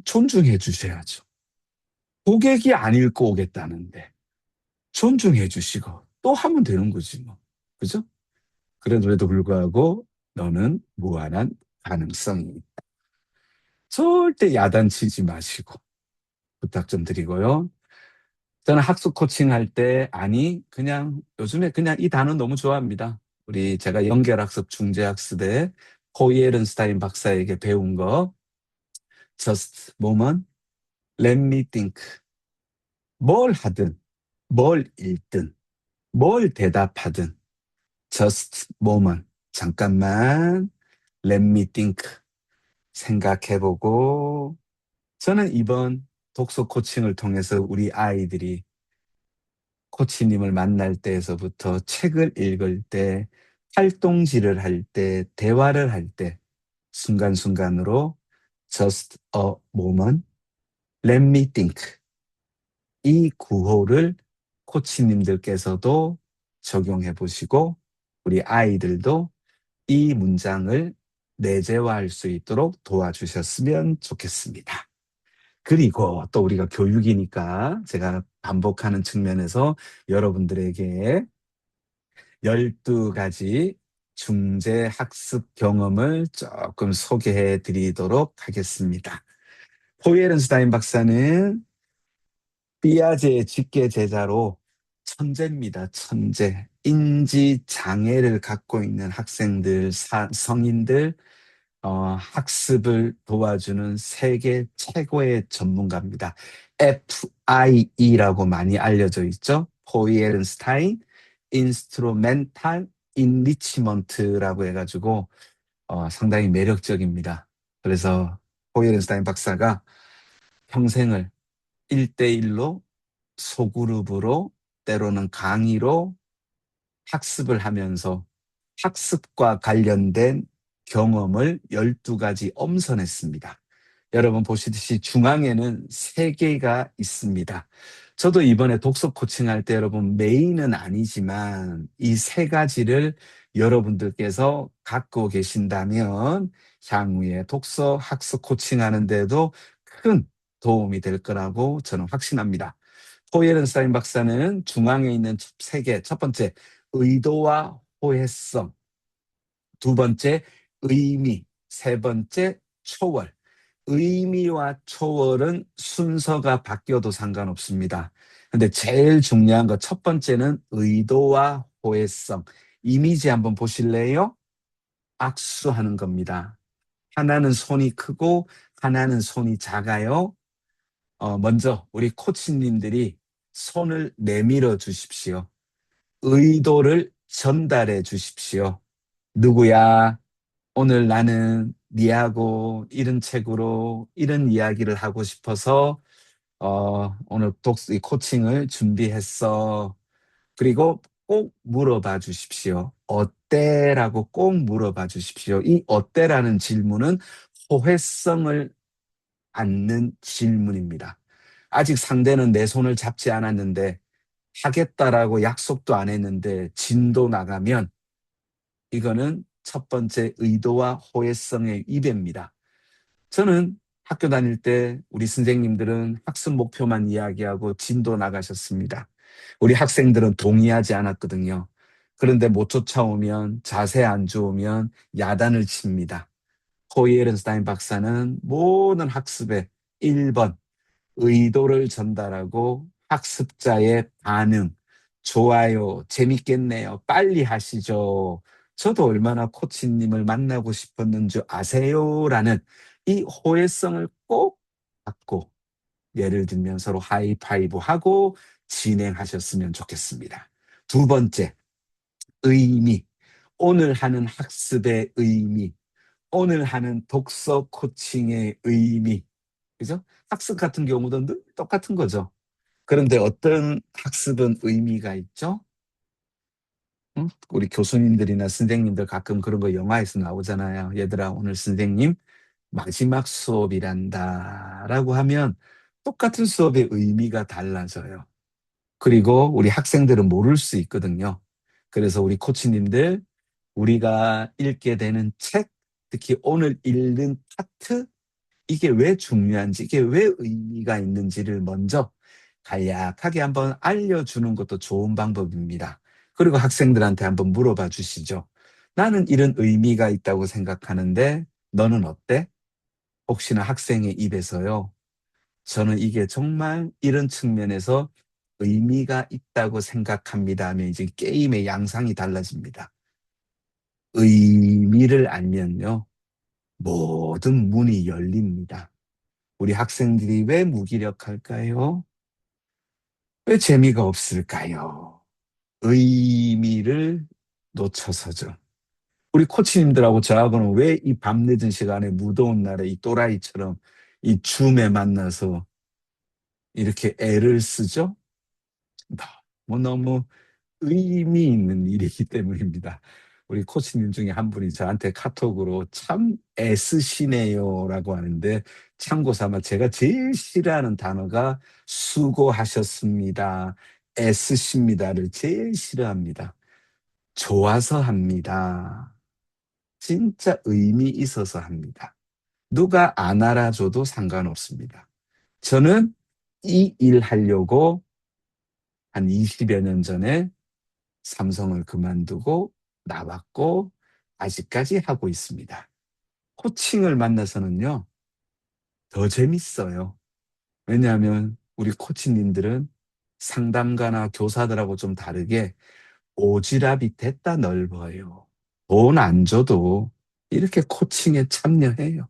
존중해 주셔야죠. 고객이 안 읽고 오겠다는데 존중해 주시고 또 하면 되는 거지 뭐. 그죠? 그래도 불구하고 너는 무한한 가능성이 있다. 절대 야단치지 마시고 부탁 좀 드리고요. 저는 학습 코칭 할 때 아니 그냥 요즘에 그냥 이 단어 너무 좋아합니다. 우리 제가 연결학습 중재학습에 호이에른스타인 박사에게 배운 거 just moment, let me think. 뭘 하든 뭘 읽든 뭘 대답하든 just moment. 잠깐만 let me think. 생각해보고 저는 이번 독서 코칭을 통해서 우리 아이들이 코치님을 만날 때에서부터 책을 읽을 때, 활동지를 할 때, 대화를 할 때, 순간순간으로 just a moment, let me think. 이 구호를 코치님들께서도 적용해 보시고, 우리 아이들도 이 문장을 내재화할 수 있도록 도와주셨으면 좋겠습니다. 그리고 또 우리가 교육이니까 제가 반복하는 측면에서 여러분들에게 12가지 중재 학습 경험을 조금 소개해 드리도록 하겠습니다. 호이에른스타인 박사는 삐아제의 직계 제자로 천재입니다. 천재. 인지 장애를 갖고 있는 학생들, 성인들, 학습을 도와주는 세계 최고의 전문가입니다. FIE라고 많이 알려져 있죠. 포이에른스타인 인스트루멘탈 인리치먼트라고 해가지고 상당히 매력적입니다. 그래서 포이에른스타인 박사가 평생을 1대1로 소그룹으로 때로는 강의로 학습을 하면서 학습과 관련된 경험을 12가지 엄선했습니다. 여러분 보시듯이 중앙에는 3개가 있습니다. 저도 이번에 독서 코칭할 때 여러분 메인은 아니지만 이 3가지를 여러분들께서 갖고 계신다면 향후에 독서 학습 코칭하는데도 큰 도움이 될 거라고 저는 확신합니다. 호예른스타인 박사는 중앙에 있는 3개, 첫 번째 의도와 호혜성, 두 번째 의미, 세 번째 초월. 의미와 초월은 순서가 바뀌어도 상관없습니다. 근데 제일 중요한 거 첫 번째는 의도와 호혜성. 이미지 한번 보실래요? 악수하는 겁니다. 하나는 손이 크고 하나는 손이 작아요. 먼저 우리 코치님들이 손을 내밀어 주십시오. 의도를 전달해 주십시오. 누구야? 오늘 나는 니하고 이런 책으로 이런 이야기를 하고 싶어서 오늘 독서 코칭을 준비했어. 그리고 꼭 물어봐 주십시오. 어때라고 꼭 물어봐 주십시오. 이 어때라는 질문은 호혜성을 않는 질문입니다. 아직 상대는 내 손을 잡지 않았는데 하겠다라고 약속도 안 했는데 진도 나가면 이거는 첫 번째 의도와 호혜성의 위배입니다. 저는 학교 다닐 때 우리 선생님들은 학습 목표만 이야기하고 진도 나가셨습니다. 우리 학생들은 동의하지 않았거든요. 그런데 못 쫓아오면 자세 안 좋으면 야단을 칩니다. 호이에른스타인 박사는 모든 학습에 1번 의도를 전달하고 학습자의 반응, 좋아요, 재밌겠네요, 빨리 하시죠. 저도 얼마나 코치님을 만나고 싶었는 줄 아세요? 라는 이 호혜성을 꼭 갖고 예를 들면 서로 하이파이브 하고 진행하셨으면 좋겠습니다. 두 번째, 의미. 오늘 하는 학습의 의미. 오늘 하는 독서 코칭의 의미. 그죠? 학습 같은 경우도 늘 똑같은 거죠. 그런데 어떤 학습은 의미가 있죠? 응? 우리 교수님들이나 선생님들 가끔 그런 거 영화에서 나오잖아요. 얘들아, 오늘 선생님 마지막 수업이란다. 라고 하면 똑같은 수업의 의미가 달라져요. 그리고 우리 학생들은 모를 수 있거든요. 그래서 우리 코치님들, 우리가 읽게 되는 책, 특히 오늘 읽는 파트, 이게 왜 중요한지, 이게 왜 의미가 있는지를 먼저 간략하게 한번 알려주는 것도 좋은 방법입니다. 그리고 학생들한테 한번 물어봐 주시죠. 나는 이런 의미가 있다고 생각하는데 너는 어때? 혹시나 학생의 입에서요. 저는 이게 정말 이런 측면에서 의미가 있다고 생각합니다 하면 이제 게임의 양상이 달라집니다. 의미를 알면요. 모든 문이 열립니다. 우리 학생들이 왜 무기력할까요? 왜 재미가 없을까요? 의미를 놓쳐서죠. 우리 코치님들하고 저하고는 왜 이 밤늦은 시간에 무더운 날에 이 또라이처럼 이 줌에 만나서 이렇게 애를 쓰죠? 너무너무 의미 있는 일이기 때문입니다. 우리 코치님 중에 한 분이 저한테 카톡으로 참 애쓰시네요라고 하는데 참고 삼아 제가 제일 싫어하는 단어가 수고하셨습니다. 애쓰십니다를 제일 싫어합니다. 좋아서 합니다. 진짜 의미 있어서 합니다. 누가 안 알아줘도 상관없습니다. 저는 이 일 하려고 한 20여 년 전에 삼성을 그만두고 나왔고 아직까지 하고 있습니다. 코칭을 만나서는요, 더 재밌어요. 왜냐하면 우리 코치님들은 상담가나 교사들하고 좀 다르게 오지랖이 됐다 넓어요. 돈 안 줘도 이렇게 코칭에 참여해요.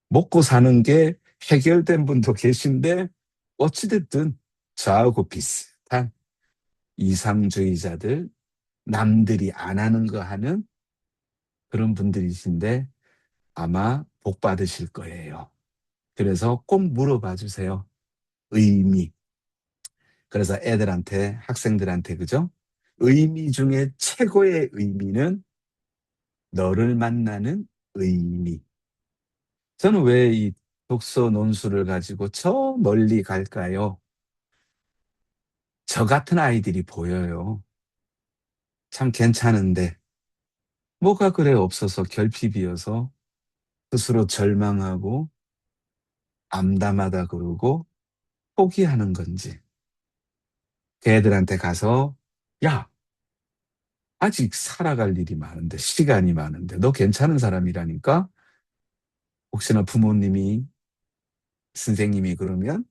먹고 사는 게 해결된 분도 계신데 어찌됐든 저하고 비슷한 이상주의자들, 남들이 안 하는 거 하는 그런 분들이신데 아마 복 받으실 거예요. 그래서 꼭 물어봐 주세요. 의미. 그래서 애들한테, 학생들한테, 그죠? 의미 중에 최고의 의미는 너를 만나는 의미. 저는 왜 이 독서 논술을 가지고 저 멀리 갈까요? 저 같은 아이들이 보여요. 참 괜찮은데, 뭐가 그래 없어서 결핍이어서 스스로 절망하고 암담하다 그러고 포기하는 건지. 걔들한테 가서, 야, 아직 살아갈 일이 많은데, 시간이 많은데, 너 괜찮은 사람이라니까? 혹시나 부모님이, 선생님이 그러면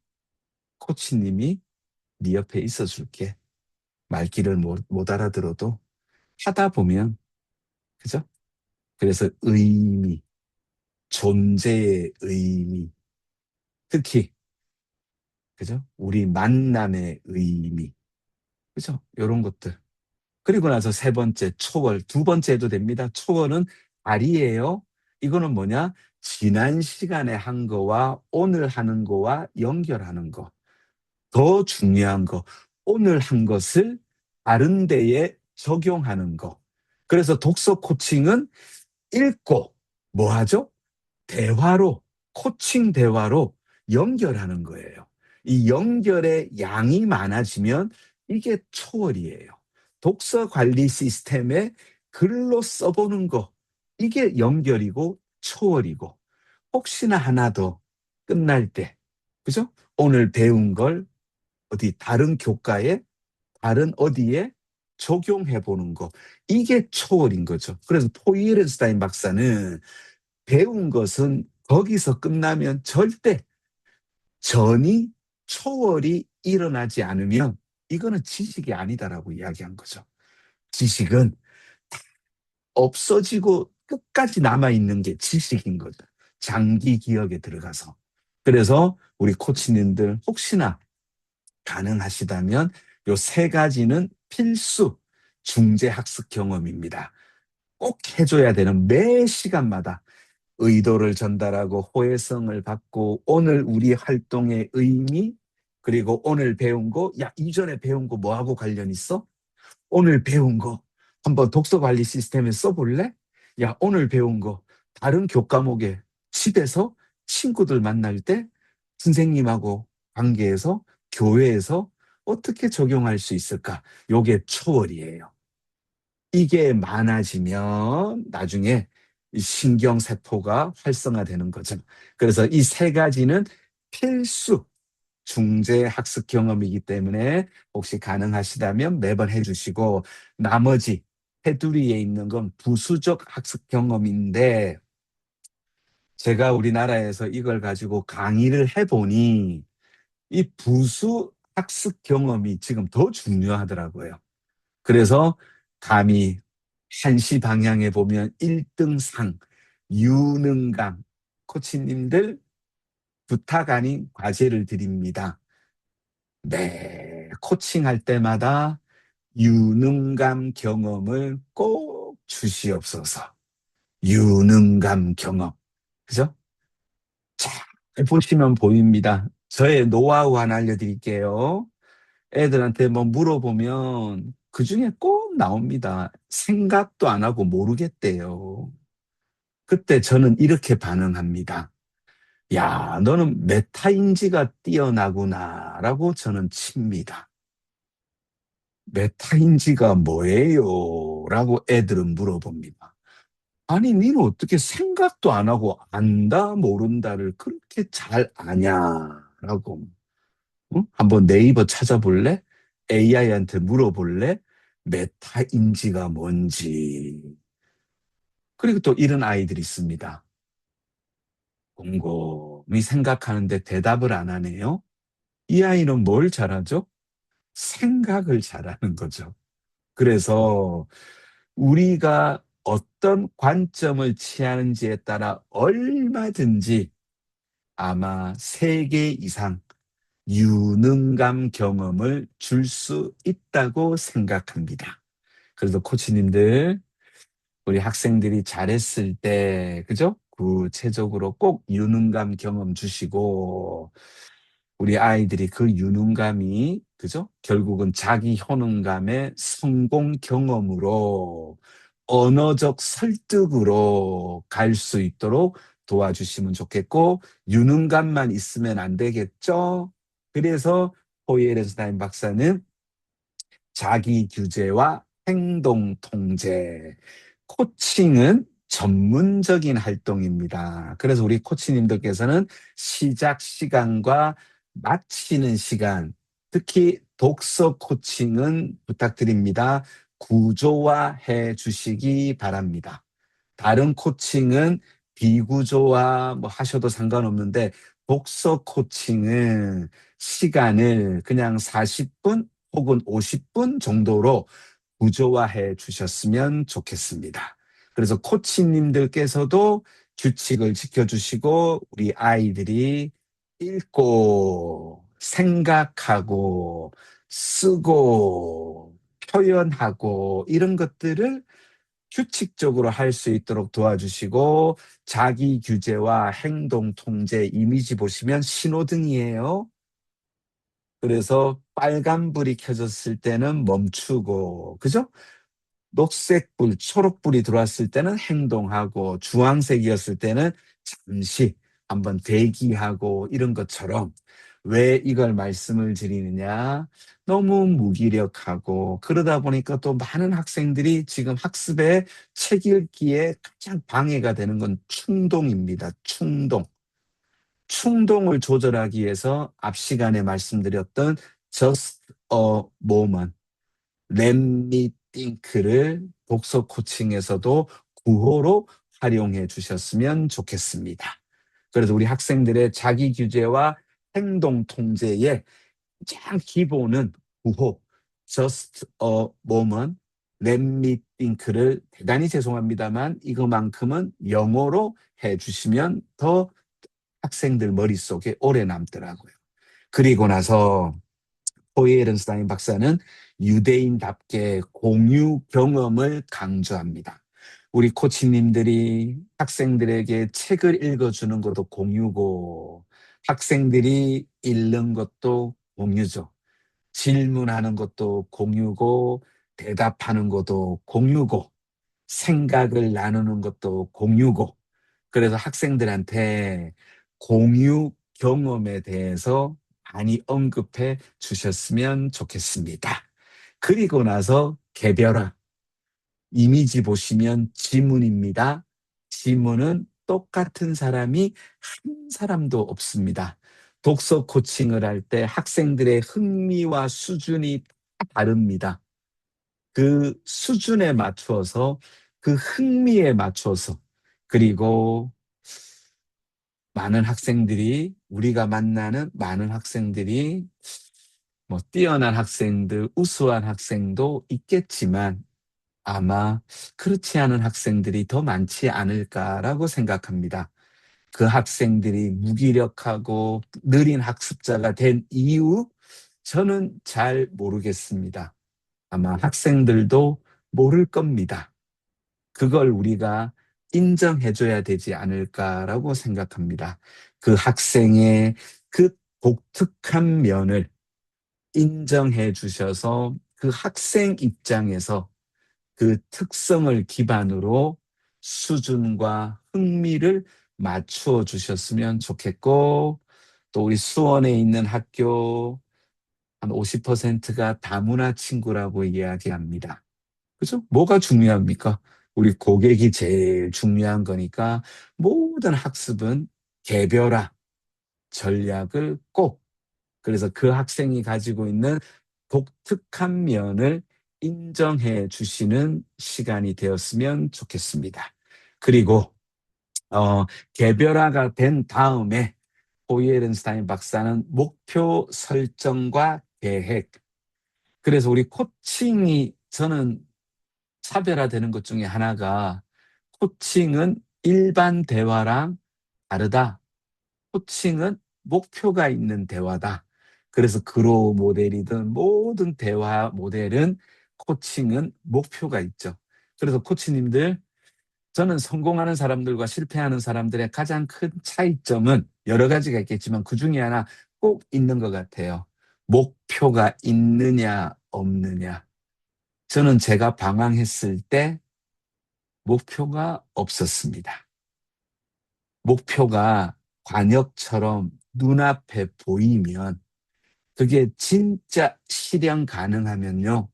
코치님이 네 옆에 있어 줄게. 말귀를 못 알아들어도 하다 보면, 그죠? 그래서 의미, 존재의 의미, 특히, 그죠? 우리 만남의 의미, 그죠? 요런 것들. 그리고 나서 세 번째, 초월. 두 번째 해도 됩니다. 초월은 알이에요. 이거는 뭐냐? 지난 시간에 한 거와 오늘 하는 거와 연결하는 거. 더 중요한 거. 오늘 한 것을 다른 데에 적용하는 거. 그래서 독서 코칭은 읽고 뭐 하죠? 대화로, 코칭 대화로 연결하는 거예요. 이 연결의 양이 많아지면 이게 초월이에요. 독서 관리 시스템에 글로 써보는 거, 이게 연결이고 초월이고, 혹시나 하나 더 끝날 때, 그죠? 오늘 배운 걸 어디 다른 교과에, 다른 어디에 적용해 보는 거, 이게 초월인 거죠. 그래서 포이에른스타인 박사는 배운 것은 거기서 끝나면 절대 전이 초월이 일어나지 않으면 이거는 지식이 아니다라고 이야기한 거죠. 지식은 없어지고 끝까지 남아있는 게 지식인 거죠. 장기 기억에 들어가서. 그래서 우리 코치님들 혹시나 가능하시다면 요 세 가지는 필수 중재 학습 경험입니다. 꼭 해줘야 되는, 매 시간마다 의도를 전달하고 호혜성을 받고 오늘 우리 활동의 의미, 그리고 오늘 배운 거, 야, 이전에 배운 거 뭐하고 관련 있어? 오늘 배운 거 한번 독서 관리 시스템에 써볼래? 야, 오늘 배운 거 다른 교과목에 집에서 친구들 만날 때 선생님하고 관계에서 교회에서 어떻게 적용할 수 있을까? 요게 초월이에요. 이게 많아지면 나중에 신경세포가 활성화되는 거죠. 그래서 이 세 가지는 필수 중재 학습 경험이기 때문에 혹시 가능하시다면 매번 해주시고, 나머지 테두리에 있는 건 부수적 학습 경험인데, 제가 우리나라에서 이걸 가지고 강의를 해보니 이 부수 학습 경험이 지금 더 중요하더라고요. 그래서 감히 한시 방향에 보면 1등상 유능감 코치님들 부탁 아닌 과제를 드립니다. 네, 코칭할 때마다 유능감 경험을 꼭 주시옵소서. 유능감 경험. 그죠? 잘 보시면 보입니다. 저의 노하우 하나 알려드릴게요. 애들한테 뭐 물어보면 그 중에 꼭 나옵니다. 생각도 안 하고 모르겠대요. 그때 저는 이렇게 반응합니다. 야, 너는 메타인지가 뛰어나구나 라고 저는 칩니다. 메타인지가 뭐예요? 라고 애들은 물어봅니다. 아니, 니는 어떻게 생각도 안 하고 안다, 모른다를 그렇게 잘 아냐? 라고. 응? 한번 네이버 찾아볼래? AI한테 물어볼래? 메타인지가 뭔지. 그리고 또 이런 아이들이 있습니다. 곰곰이 생각하는데 대답을 안 하네요. 이 아이는 뭘 잘하죠? 생각을 잘하는 거죠. 그래서 우리가 어떤 관점을 취하는지에 따라 얼마든지 아마 3개 이상 유능감 경험을 줄 수 있다고 생각합니다. 그래서 코치님들, 우리 학생들이 잘했을 때, 그죠? 구체적으로 꼭 유능감 경험 주시고, 우리 아이들이 그 유능감이, 그죠? 결국은 자기 효능감의 성공 경험으로 언어적 설득으로 갈 수 있도록 도와주시면 좋겠고, 유능감만 있으면 안 되겠죠? 그래서 호이에른스타인 박사는 자기 규제와 행동 통제, 코칭은 전문적인 활동입니다. 그래서 우리 코치님들께서는 시작 시간과 마치는 시간, 특히 독서 코칭은 부탁드립니다. 구조화해 주시기 바랍니다. 다른 코칭은 비구조화 뭐 하셔도 상관없는데 독서 코칭은 시간을 그냥 40분 혹은 50분 정도로 구조화해 주셨으면 좋겠습니다. 그래서 코치님들께서도 규칙을 지켜주시고 우리 아이들이 읽고 생각하고 쓰고 표현하고 이런 것들을 규칙적으로 할 수 있도록 도와주시고 자기 규제와 행동 통제 이미지 보시면 신호등이에요. 그래서 빨간불이 켜졌을 때는 멈추고, 그죠? 녹색불, 초록불이 들어왔을 때는 행동하고, 주황색이었을 때는 잠시 한번 대기하고, 이런 것처럼 왜 이걸 말씀을 드리느냐? 너무 무기력하고, 그러다 보니까 또 많은 학생들이 지금 학습에 책 읽기에 가장 방해가 되는 건 충동입니다. 충동. 충동을 조절하기 위해서 앞 시간에 말씀드렸던 just a moment, let me think를 독서 코칭에서도 구호로 활용해 주셨으면 좋겠습니다. 그래서 우리 학생들의 자기 규제와 행동 통제의 가장 기본은 구호, just a moment, let me think를 대단히 죄송합니다만 이거만큼은 영어로 해주시면 더 학생들 머릿속에 오래 남더라고요. 그리고 나서 호이에른스타인 박사는 유대인답게 공유 경험을 강조합니다. 우리 코치님들이 학생들에게 책을 읽어주는 것도 공유고 학생들이 읽는 것도 공유죠. 질문하는 것도 공유고 대답하는 것도 공유고 생각을 나누는 것도 공유고 그래서 학생들한테 공유 경험에 대해서 많이 언급해 주셨으면 좋겠습니다. 그리고 나서 개별화. 이미지 보시면 지문입니다. 지문은 똑같은 사람이 한 사람도 없습니다. 독서 코칭을 할 때 학생들의 흥미와 수준이 다 다릅니다. 그 수준에 맞추어서 그 흥미에 맞춰서 그리고 많은 학생들이 우리가 만나는 많은 학생들이 뭐 뛰어난 학생들, 우수한 학생도 있겠지만 아마 그렇지 않은 학생들이 더 많지 않을까라고 생각합니다. 그 학생들이 무기력하고 느린 학습자가 된 이유 저는 잘 모르겠습니다. 아마 학생들도 모를 겁니다. 그걸 우리가 인정해줘야 되지 않을까라고 생각합니다. 그 학생의 그 독특한 면을 인정해 주셔서 그 학생 입장에서 그 특성을 기반으로 수준과 흥미를 맞추어 주셨으면 좋겠고, 또 우리 수원에 있는 학교 한 50%가 다문화 친구라고 이야기합니다. 그죠? 뭐가 중요합니까? 우리 고객이 제일 중요한 거니까 모든 학습은 개별화 전략을 꼭 그래서 그 학생이 가지고 있는 독특한 면을 인정해 주시는 시간이 되었으면 좋겠습니다. 그리고 개별화가 된 다음에 호이에른스타인 박사는 목표 설정과 계획. 그래서 우리 코칭이 저는 차별화되는 것 중에 하나가 코칭은 일반 대화랑 다르다. 코칭은 목표가 있는 대화다. 그래서 그로우 모델이든 모든 대화 모델은 코칭은 목표가 있죠. 그래서 코치님들, 저는 성공하는 사람들과 실패하는 사람들의 가장 큰 차이점은 여러 가지가 있겠지만 그 중에 하나 꼭 있는 것 같아요. 목표가 있느냐, 없느냐. 저는 제가 방황했을 때 목표가 없었습니다. 목표가 관역처럼 눈앞에 보이면 그게 진짜 실현 가능하면요.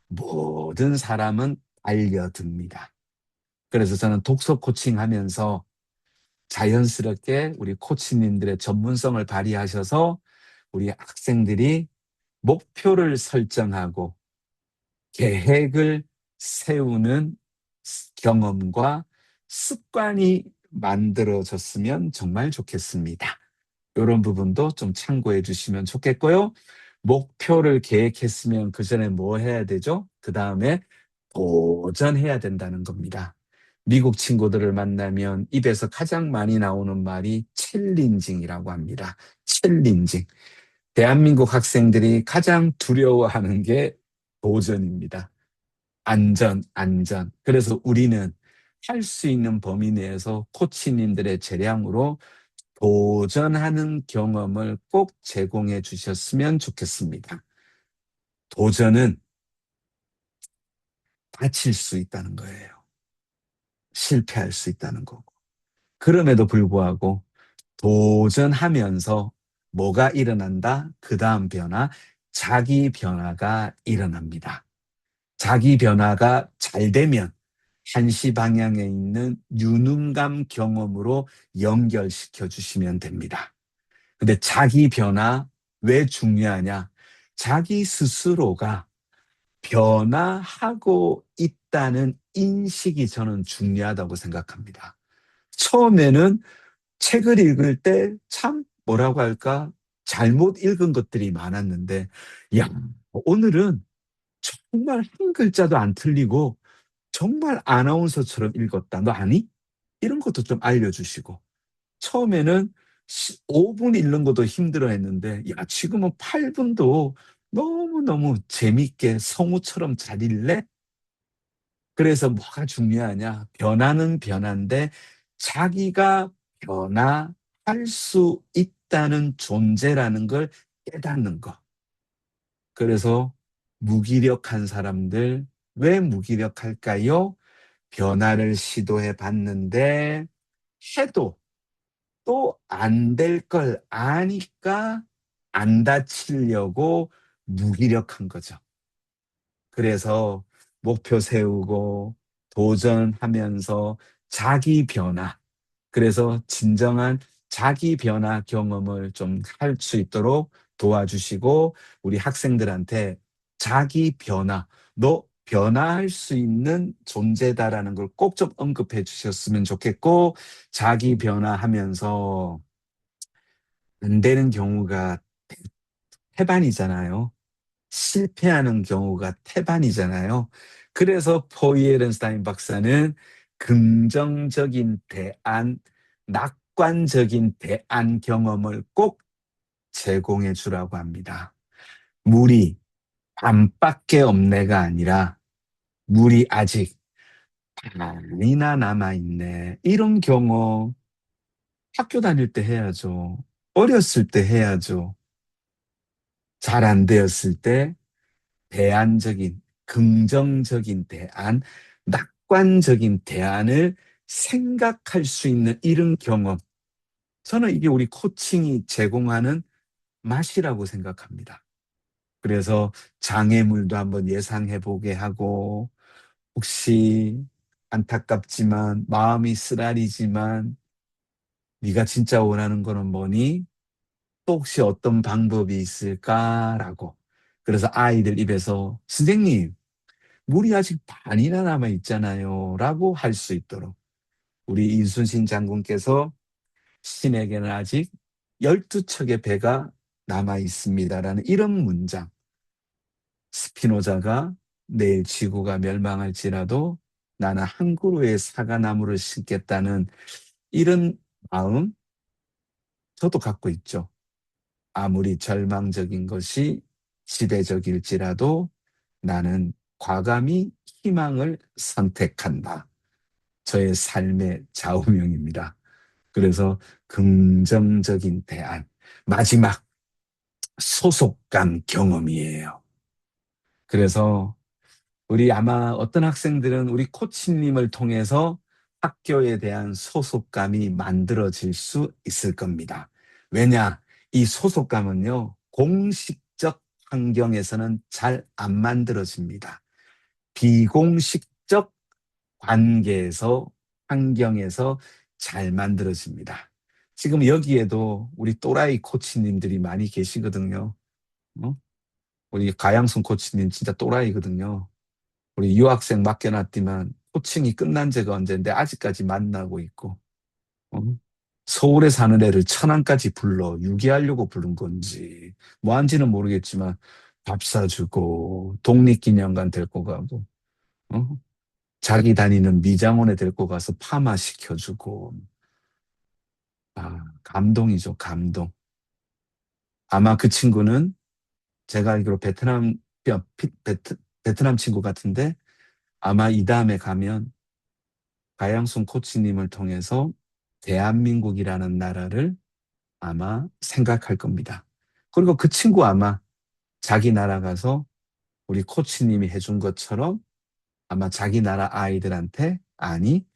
모든 사람은 달려듭니다. 그래서 저는 독서 코칭 하면서 자연스럽게 우리 코치님들의 전문성을 발휘하셔서 우리 학생들이 목표를 설정하고 계획을 세우는 경험과 습관이 만들어졌으면 정말 좋겠습니다. 이런 부분도 좀 참고해 주시면 좋겠고요. 목표를 계획했으면 그 전에 뭐 해야 되죠? 그 다음에 도전해야 된다는 겁니다. 미국 친구들을 만나면 입에서 가장 많이 나오는 말이 챌린징이라고 합니다. 챌린징. 대한민국 학생들이 가장 두려워하는 게 도전입니다. 안전, 안전. 그래서 우리는 할 수 있는 범위 내에서 코치님들의 재량으로 도전하는 경험을 꼭 제공해 주셨으면 좋겠습니다. 도전은 다칠 수 있다는 거예요. 실패할 수 있다는 거고. 그럼에도 불구하고 도전하면서 뭐가 일어난다? 그 다음 변화, 자기 변화가 일어납니다. 자기 변화가 잘 되면 한시 방향에 있는 유능감 경험으로 연결시켜 주시면 됩니다. 근데 자기 변화 왜 중요하냐? 자기 스스로가 변화하고 있다는 인식이 저는 중요하다고 생각합니다. 처음에는 책을 읽을 때 참 뭐라고 할까? 잘못 읽은 것들이 많았는데, 야, 오늘은 정말 한 글자도 안 틀리고 정말 아나운서처럼 읽었다. 너 아니? 이런 것도 좀 알려주시고. 처음에는 5분 읽는 것도 힘들어 했는데, 야, 지금은 8분도 너무너무 재밌게 성우처럼 잘 읽래? 그래서 뭐가 중요하냐? 변화는 변화인데, 자기가 변화할 수 있다는 존재라는 걸 깨닫는 것. 그래서 무기력한 사람들, 왜 무기력할까요? 변화를 시도해 봤는데, 해도 또 안 될 걸 아니까 안 다치려고 무기력한 거죠. 그래서 목표 세우고 도전하면서 자기 변화, 그래서 진정한 자기 변화 경험을 좀 할 수 있도록 도와주시고 우리 학생들한테 자기 변화, 너 변화할 수 있는 존재다라는 걸 꼭 좀 언급해 주셨으면 좋겠고 자기 변화하면서 안 되는 경우가 태반이잖아요. 실패하는 경우가 태반이잖아요. 그래서 포이에른스타인 박사는 긍정적인 대안, 낙관적인 대안 경험을 꼭 제공해 주라고 합니다. 물이 반밖에 없네가 아니라 물이 아직 반이나 남아있네. 이런 경험 학교 다닐 때 해야죠. 어렸을 때 해야죠. 잘 안 되었을 때 대안적인, 긍정적인 대안, 낙관적인 대안을 생각할 수 있는 이런 경험. 저는 이게 우리 코칭이 제공하는 맛이라고 생각합니다. 그래서 장애물도 한번 예상해 보게 하고, 혹시 안타깝지만, 마음이 쓰라리지만, 네가 진짜 원하는 거는 뭐니? 또 혹시 어떤 방법이 있을까라고. 그래서 아이들 입에서, 선생님, 물이 아직 반이나 남아 있잖아요. 라고 할 수 있도록. 우리 이순신 장군께서 신에게는 아직 12척의 배가 남아 있습니다라는 이런 문장. 스피노자가 내일 지구가 멸망할지라도 나는 한 그루의 사과나무를 심겠다는 이런 마음 저도 갖고 있죠. 아무리 절망적인 것이 지배적일지라도 나는 과감히 희망을 선택한다. 저의 삶의 좌우명입니다. 그래서 긍정적인 대안. 마지막 소속감 경험이에요. 그래서 우리 아마 어떤 학생들은 우리 코치님을 통해서 학교에 대한 소속감이 만들어질 수 있을 겁니다. 왜냐? 이 소속감은요, 공식적 환경에서는 잘 안 만들어집니다. 비공식적 관계에서, 환경에서 잘 만들어집니다. 지금 여기에도 우리 또라이 코치님들이 많이 계시거든요. 어? 우리 가양순 코치님 진짜 또라이거든요. 우리 유학생 맡겨놨지만 코칭이 끝난 지가 언젠데 아직까지 만나고 있고, 어? 서울에 사는 애를 천안까지 불러 유기하려고 부른 건지 뭐 한지는 모르겠지만 밥 사주고 독립기념관 데리고 가고, 어? 자기 다니는 미장원에 데리고 가서 파마 시켜주고. 감동이죠, 감동. 아마 그 친구는 제가 알기로 베트남 친구 같은데 아마 이 다음에 가면 가양순 코치님을 통해서 대한민국이라는 나라를 아마 생각할 겁니다. 그리고 그 친구 아마 자기 나라 가서 우리 코치님이 해준 것처럼 아마 자기 나라 아이들한테, 아니,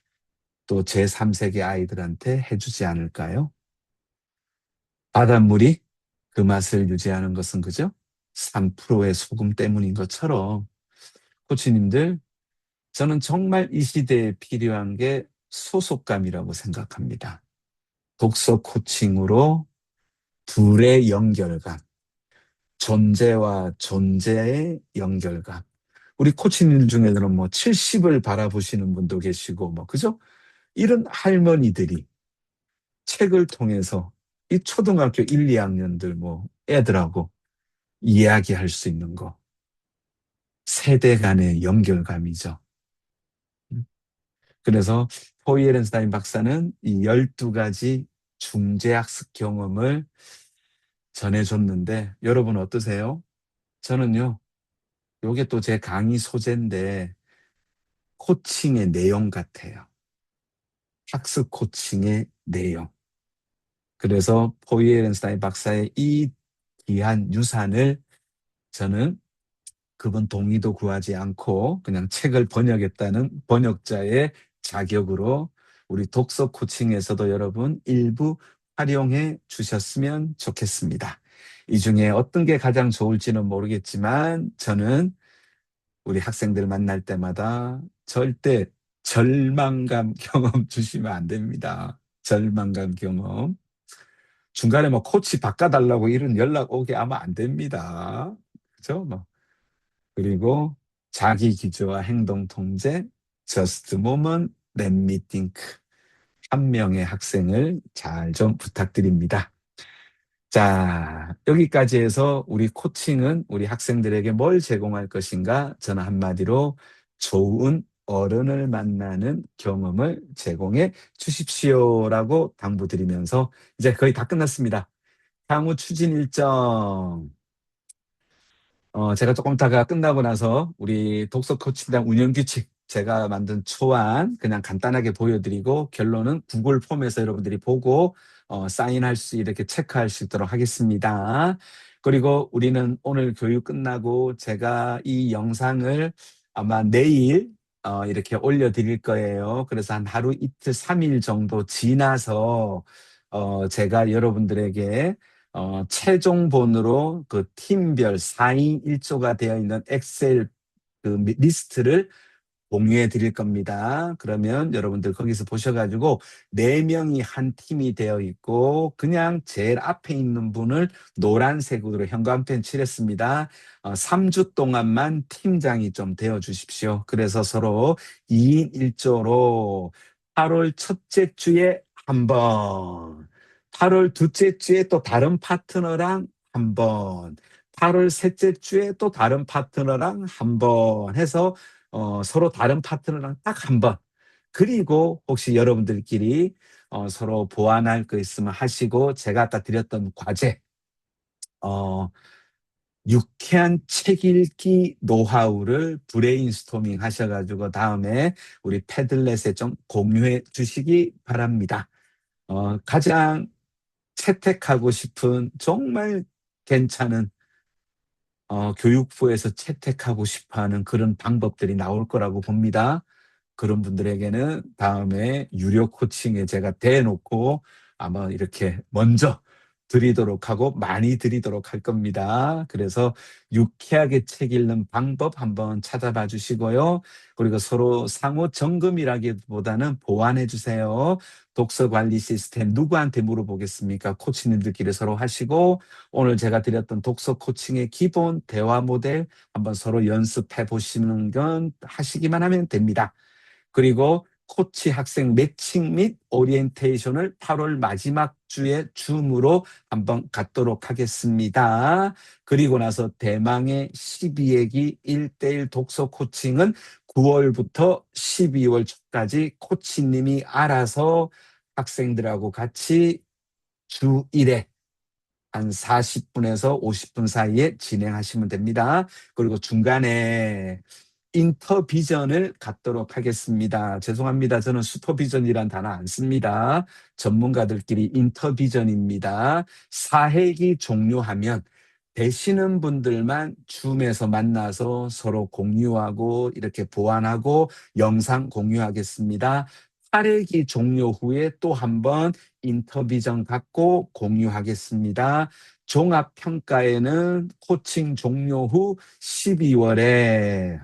또 제3세계 아이들한테 해주지 않을까요? 바닷물이 그 맛을 유지하는 것은 그죠? 3%의 소금 때문인 것처럼 코치님들, 저는 정말 이 시대에 필요한 게 소속감이라고 생각합니다. 독서 코칭으로 둘의 연결감, 존재와 존재의 연결감. 우리 코치님 중에는 뭐 70을 바라보시는 분도 계시고, 뭐, 그죠? 이런 할머니들이 책을 통해서 이 초등학교 1, 2학년들 뭐 애들하고 이야기할 수 있는 거. 세대 간의 연결감이죠. 그래서 포이에른스타인 박사는 이 12가지 중재학습 경험을 전해줬는데 여러분 어떠세요? 저는요, 요게 또 제 강의 소재인데 코칭의 내용 같아요. 학습 코칭의 내용. 그래서 포이에른스타인 박사의 이 귀한 유산을 저는 그분 동의도 구하지 않고 그냥 책을 번역했다는 번역자의 자격으로 우리 독서 코칭에서도 여러분 일부 활용해 주셨으면 좋겠습니다. 이 중에 어떤 게 가장 좋을지는 모르겠지만 저는 우리 학생들 만날 때마다 절대 절망감 경험 주시면 안 됩니다. 절망감 경험. 중간에 뭐 코치 바꿔달라고 이런 연락 오게 아마 안 됩니다. 그죠? 뭐. 그리고 자기 기조와 행동 통제, just moment, let me think. 한 명의 학생을 잘 좀 부탁드립니다. 자, 여기까지 해서 우리 코칭은 우리 학생들에게 뭘 제공할 것인가? 저는 한마디로 좋은 어른을 만나는 경험을 제공해 주십시오라고 당부드리면서 이제 거의 다 끝났습니다. 향후 추진 일정. 제가 조금 이따가 끝나고 나서 우리 독서 코칭단 운영 규칙 제가 만든 초안 그냥 간단하게 보여드리고 결론은 구글 폼에서 여러분들이 보고 사인할 수 이렇게 체크할 수 있도록 하겠습니다. 그리고 우리는 오늘 교육 끝나고 제가 이 영상을 아마 내일 이렇게 올려드릴 거예요. 그래서 한 하루 이틀 3일 정도 지나서 제가 여러분들에게 최종본으로 그 팀별 4인 1조가 되어 있는 엑셀 그 리스트를 공유해 드릴 겁니다. 그러면 여러분들 거기서 보셔가지고 4명이 한 팀이 되어 있고 그냥 제일 앞에 있는 분을 노란색으로 형광펜 칠했습니다. 3주 동안만 팀장이 좀 되어 주십시오. 그래서 서로 2인 1조로 8월 첫째 주에 한 번, 8월 둘째 주에 또 다른 파트너랑 한 번, 8월 셋째 주에 또 다른 파트너랑 한 번 해서 서로 다른 파트너랑 딱 한 번. 그리고 혹시 여러분들끼리 서로 보완할 거 있으면 하시고 제가 아까 드렸던 과제 어 유쾌한 책 읽기 노하우를 브레인스토밍 하셔 가지고 다음에 우리 패들렛에 좀 공유해 주시기 바랍니다. 가장 채택하고 싶은 정말 괜찮은 교육부에서 채택하고 싶어 하는 그런 방법들이 나올 거라고 봅니다. 그런 분들에게는 다음에 유료 코칭에 제가 대놓고 아마 이렇게 먼저 드리도록 하고 많이 드리도록 할 겁니다. 그래서 유쾌하게 책 읽는 방법 한번 찾아봐 주시고요. 그리고 서로 상호 점검이라기보다는 보완해 주세요. 독서 관리 시스템 누구한테 물어보겠습니까? 코치님들끼리 서로 하시고 오늘 제가 드렸던 독서 코칭의 기본 대화 모델 한번 서로 연습해 보시는 건 하시기만 하면 됩니다. 그리고 코치 학생 매칭 및 오리엔테이션을 8월 마지막 주에 줌으로 한번 갖도록 하겠습니다. 그리고 나서 대망의 12회기 1대1 독서 코칭은 9월부터 12월 초까지 코치님이 알아서 학생들하고 같이 주 1회 한 40분에서 50분 사이에 진행하시면 됩니다. 그리고 중간에 인터비전을 갖도록 하겠습니다. 죄송합니다. 저는 슈퍼비전이란 단어 안 씁니다. 전문가들끼리 인터비전입니다. 4회기 종료하면 되시는 분들만 줌에서 만나서 서로 공유하고 이렇게 보완하고 영상 공유하겠습니다. 8회기 종료 후에 또 한 번 인터비전 갖고 공유하겠습니다. 종합평가에는 코칭 종료 후 12월에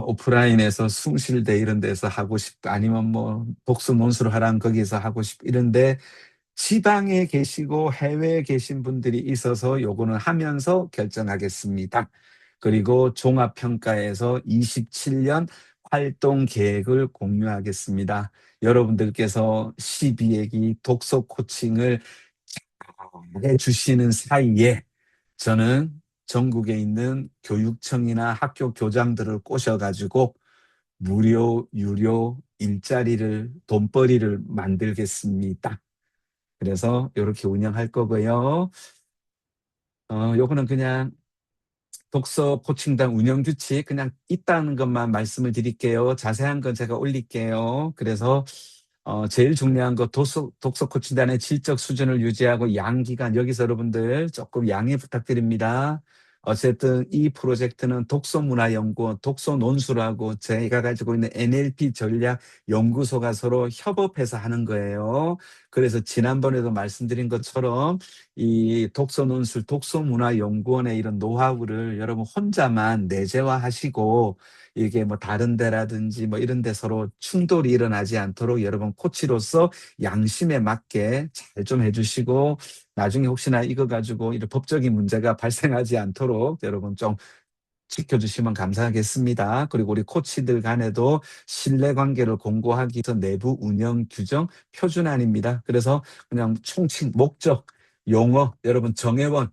오프라인에서 숭실대 이런 데서 하고 싶다. 아니면 뭐 독서 논술 하랑 거기서 하고 싶 이런데 지방에 계시고 해외에 계신 분들이 있어서 요거는 하면서 결정하겠습니다. 그리고 종합평가에서 27년 활동 계획을 공유하겠습니다. 여러분들께서 12회기 독서 코칭을 해주시는 사이에 저는 전국에 있는 교육청이나 학교 교장들을 꼬셔가지고 무료, 유료 일자리를, 돈벌이를 만들겠습니다. 그래서 이렇게 운영할 거고요. 요거는 그냥 독서 코칭단 운영 규칙 그냥 있다는 것만 말씀을 드릴게요. 자세한 건 제가 올릴게요. 그래서 제일 중요한 거 독서 코칭단의 질적 수준을 유지하고 양기간 여기서 여러분들 조금 양해 부탁드립니다. 어쨌든 이 프로젝트는 독서문화연구원, 독서논술하고 제가 가지고 있는 NLP 전략 연구소가 서로 협업해서 하는 거예요. 그래서 지난번에도 말씀드린 것처럼 이 독서논술, 독서문화연구원의 이런 노하우를 여러분 혼자만 내재화하시고 이게 뭐 다른 데라든지 뭐 이런 데 서로 충돌이 일어나지 않도록 여러분 코치로서 양심에 맞게 잘 좀 해주시고 나중에 혹시나 이거 가지고 이런 법적인 문제가 발생하지 않도록 여러분 좀 지켜주시면 감사하겠습니다. 그리고 우리 코치들 간에도 신뢰관계를 공고하기 위해서 내부 운영 규정 표준안입니다. 그래서 그냥 총칭, 목적, 용어 여러분 정회원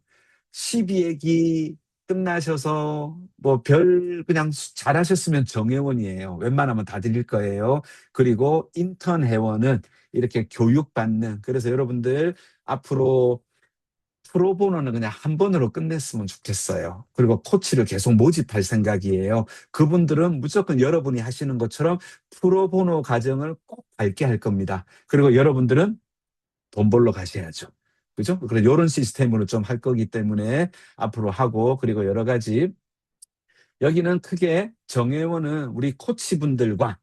12회기 끝나셔서 뭐 별 그냥 잘하셨으면 정회원이에요. 웬만하면 다 드릴 거예요. 그리고 인턴 회원은 이렇게 교육받는 그래서 여러분들 앞으로 프로보노는 그냥 한 번으로 끝냈으면 좋겠어요. 그리고 코치를 계속 모집할 생각이에요. 그분들은 무조건 여러분이 하시는 것처럼 프로보노 과정을 꼭 밟게 할 겁니다. 그리고 여러분들은 돈 벌러 가셔야죠. 그죠? 그래서 이런 시스템으로 좀 할 거기 때문에 앞으로 하고 그리고 여러 가지 여기는 크게 정회원은 우리 코치분들과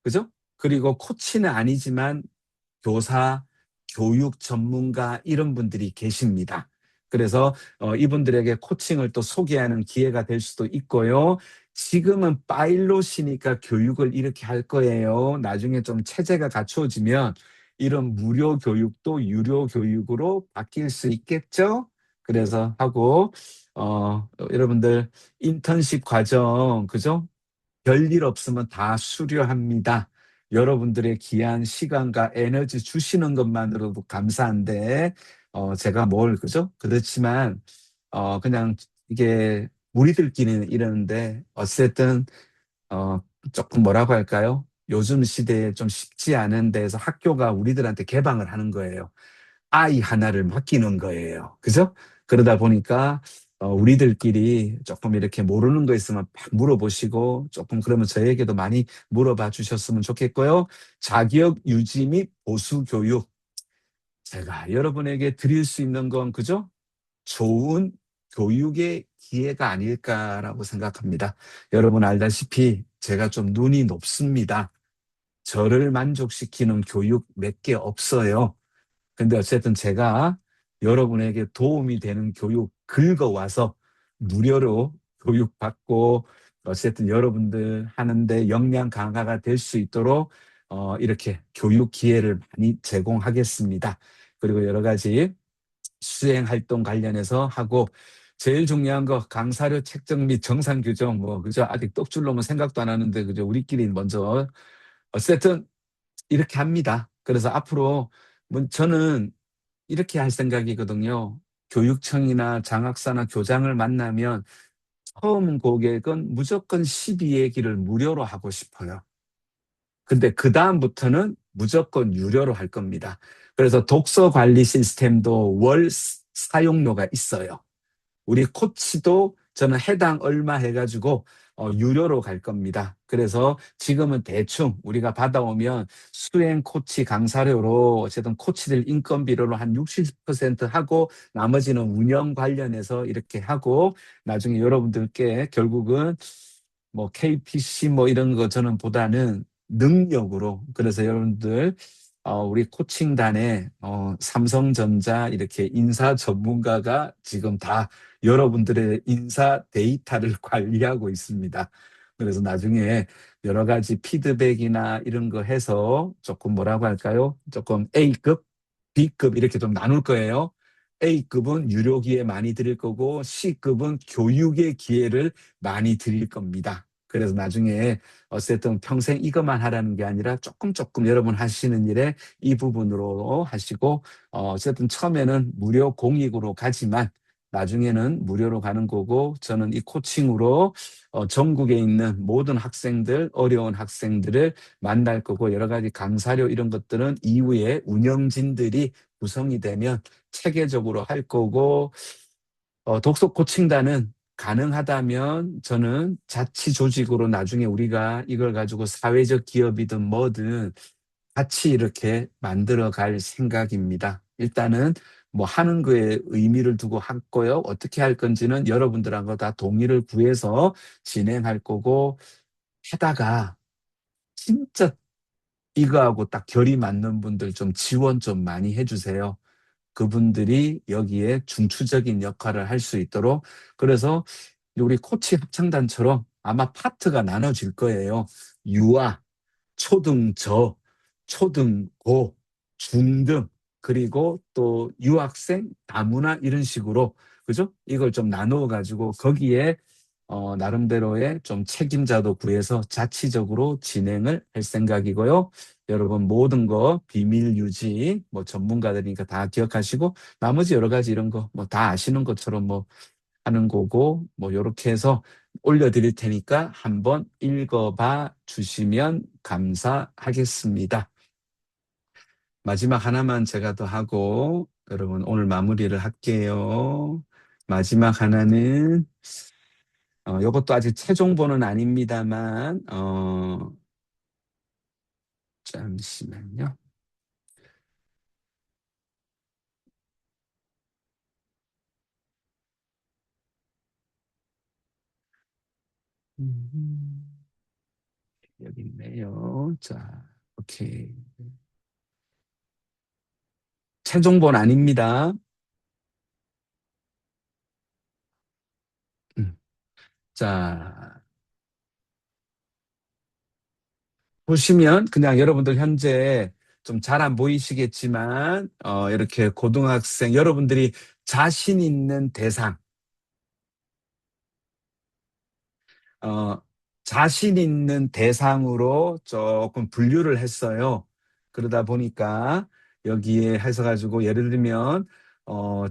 그죠? 그리고 코치는 아니지만 교사, 교육 전문가 이런 분들이 계십니다. 그래서 이분들에게 코칭을 또 소개하는 기회가 될 수도 있고요. 지금은 파일럿이니까 교육을 이렇게 할 거예요. 나중에 좀 체제가 갖추어지면 이런 무료 교육도 유료 교육으로 바뀔 수 있겠죠? 그래서 하고 여러분들 인턴십 과정 그죠? 별일 없으면 다 수료합니다. 여러분들의 귀한 시간과 에너지 주시는 것만으로도 감사한데, 제가 뭘, 그죠? 그렇지만, 그냥 이게 우리들끼리는 이러는데, 어쨌든, 어, 조금 뭐라고 할까요? 요즘 시대에 좀 쉽지 않은 데에서 학교가 우리들한테 개방을 하는 거예요. 아이 하나를 맡기는 거예요. 그죠? 그러다 보니까 우리들끼리 조금 이렇게 모르는 거 있으면 막 물어보시고 조금 그러면 저에게도 많이 물어봐 주셨으면 좋겠고요. 자격 유지 및 보수 교육. 제가 여러분에게 드릴 수 있는 건 그죠? 좋은 교육의 기회가 아닐까라고 생각합니다. 여러분 알다시피 제가 좀 눈이 높습니다. 저를 만족시키는 교육 몇 개 없어요. 근데 어쨌든 제가 여러분에게 도움이 되는 교육 긁어와서 무료로 교육받고 어쨌든 여러분들 하는데 역량 강화가 될 수 있도록 이렇게 교육 기회를 많이 제공하겠습니다. 그리고 여러 가지 수행 활동 관련해서 하고 제일 중요한 거 강사료 책정 및 정산 규정 뭐 그죠? 아직 떡줄로면 생각도 안 하는데 그죠? 우리끼리 먼저 어쨌든 이렇게 합니다. 그래서 앞으로 뭐 저는 이렇게 할 생각이거든요. 교육청이나 장학사나 교장을 만나면 처음 고객은 무조건 12얘기를 무료로 하고 싶어요. 근데 그다음부터는 무조건 유료로 할 겁니다. 그래서 독서 관리 시스템도 월 사용료가 있어요. 우리 코치도 저는 해당 얼마 해가지고 유료로 갈 겁니다. 그래서 지금은 대충 우리가 받아오면 수행 코치 강사료로 어쨌든 코치들 인건비로 한 60% 하고 나머지는 운영 관련해서 이렇게 하고 나중에 여러분들께 결국은 뭐 KPC 뭐 이런 거 저는 보다는 능력으로 그래서 여러분들 우리 코칭단에 삼성전자 이렇게 인사 전문가가 지금 다 여러분들의 인사 데이터를 관리하고 있습니다. 그래서 나중에 여러 가지 피드백이나 이런 거 해서 조금 뭐라고 할까요? 조금 A급, B급 이렇게 좀 나눌 거예요. A급은 유료 기회 많이 드릴 거고 C급은 교육의 기회를 많이 드릴 겁니다. 그래서 나중에 어쨌든 평생 이것만 하라는 게 아니라 조금 조금 여러분 하시는 일에 이 부분으로 하시고 어쨌든 처음에는 무료 공익으로 가지만 나중에는 무료로 가는 거고 저는 이 코칭으로 전국에 있는 모든 학생들, 어려운 학생들을 만날 거고 여러 가지 강사료 이런 것들은 이후에 운영진들이 구성이 되면 체계적으로 할 거고 독서 코칭단은 가능하다면 저는 자치 조직으로 나중에 우리가 이걸 가지고 사회적 기업이든 뭐든 같이 이렇게 만들어 갈 생각입니다. 일단은 뭐 하는 거에 의미를 두고 할 거요. 어떻게 할 건지는 여러분들하고 다 동의를 구해서 진행할 거고 하다가 진짜 이거하고 딱 결이 맞는 분들 좀 지원 좀 많이 해주세요. 그분들이 여기에 중추적인 역할을 할 수 있도록 그래서 우리 코치 합창단처럼 아마 파트가 나눠질 거예요. 유아, 초등저, 초등고, 중등, 그리고 또 유학생, 다문화 이런 식으로 그죠? 이걸 좀 나누어 가지고 거기에 나름대로의 좀 책임자도 구해서 자치적으로 진행을 할 생각이고요. 여러분 모든 거 비밀 유지 뭐 전문가들이니까 다 기억하시고 나머지 여러 가지 이런 거 뭐 다 아시는 것처럼 뭐 하는 거고 뭐 요렇게 해서 올려드릴 테니까 한번 읽어봐 주시면 감사하겠습니다. 마지막 하나만 제가 더 하고 여러분 오늘 마무리를 할게요. 마지막 하나는 요것도 아직 최종본은 아닙니다만 잠시만요. 음, 여기 있네요. 자, 오케이. 최종본 아닙니다. 음, 자, 보시면 그냥 여러분들 현재 좀 잘 안 보이시겠지만 이렇게 고등학생 여러분들이 자신 있는 대상 자신 있는 대상으로 조금 분류를 했어요. 그러다 보니까 여기에 해서 가지고 예를 들면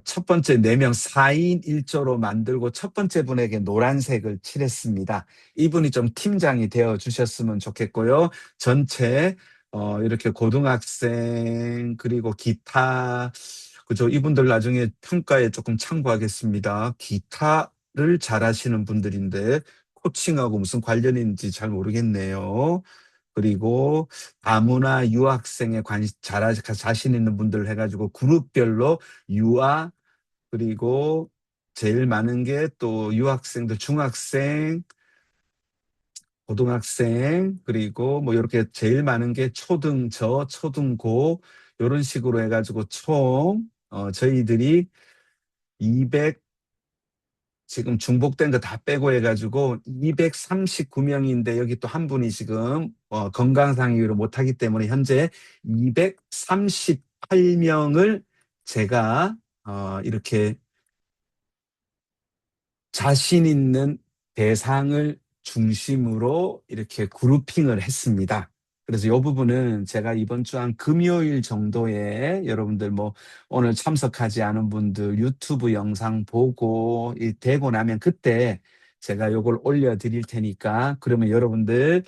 첫 번째 4명 4인 1조로 만들고 첫 번째 분에게 노란색을 칠했습니다. 이분이 좀 팀장이 되어 주셨으면 좋겠고요. 전체 이렇게 고등학생 그리고 기타 그죠? 이분들 나중에 평가에 조금 참고하겠습니다. 기타를 잘하시는 분들인데 코칭하고 무슨 관련인지 잘 모르겠네요. 그리고 다문화 유학생에 자신 있는 분들 해가지고 그룹별로 유아 그리고 제일 많은 게 또 유학생들 중학생 고등학생 그리고 뭐 이렇게 제일 많은 게 초등고 이런 식으로 해가지고 총 저희들이 200 지금 중복된 거 다 빼고 해가지고 239명인데 여기 또 한 분이 지금 건강상 이유로 못하기 때문에 현재 238명을 제가 이렇게 자신 있는 대상을 중심으로 이렇게 그룹핑을 했습니다. 그래서 이 부분은 제가 이번 주 한 금요일 정도에 여러분들 뭐 오늘 참석하지 않은 분들 유튜브 영상 보고 되고 나면 그때 제가 이걸 올려드릴 테니까 그러면 여러분들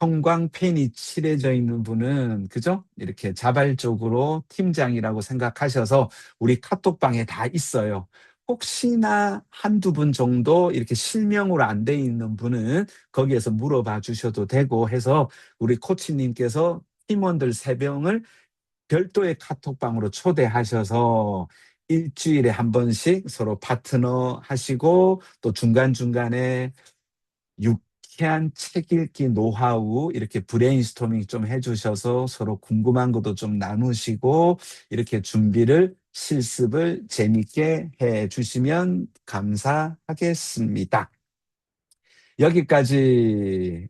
형광펜이 칠해져 있는 분은 그죠? 이렇게 자발적으로 팀장이라고 생각하셔서 우리 카톡방에 다 있어요. 혹시나 한두 분 정도 이렇게 실명으로 안 돼 있는 분은 거기에서 물어봐 주셔도 되고 해서 우리 코치님께서 팀원들 3명을 별도의 카톡방으로 초대하셔서 일주일에 한 번씩 서로 파트너 하시고 또 중간중간에 유쾌한 책 읽기 노하우 이렇게 브레인스토밍 좀 해주셔서 서로 궁금한 것도 좀 나누시고 이렇게 준비를 실습을 재밌게 해 주시면 감사하겠습니다. 여기까지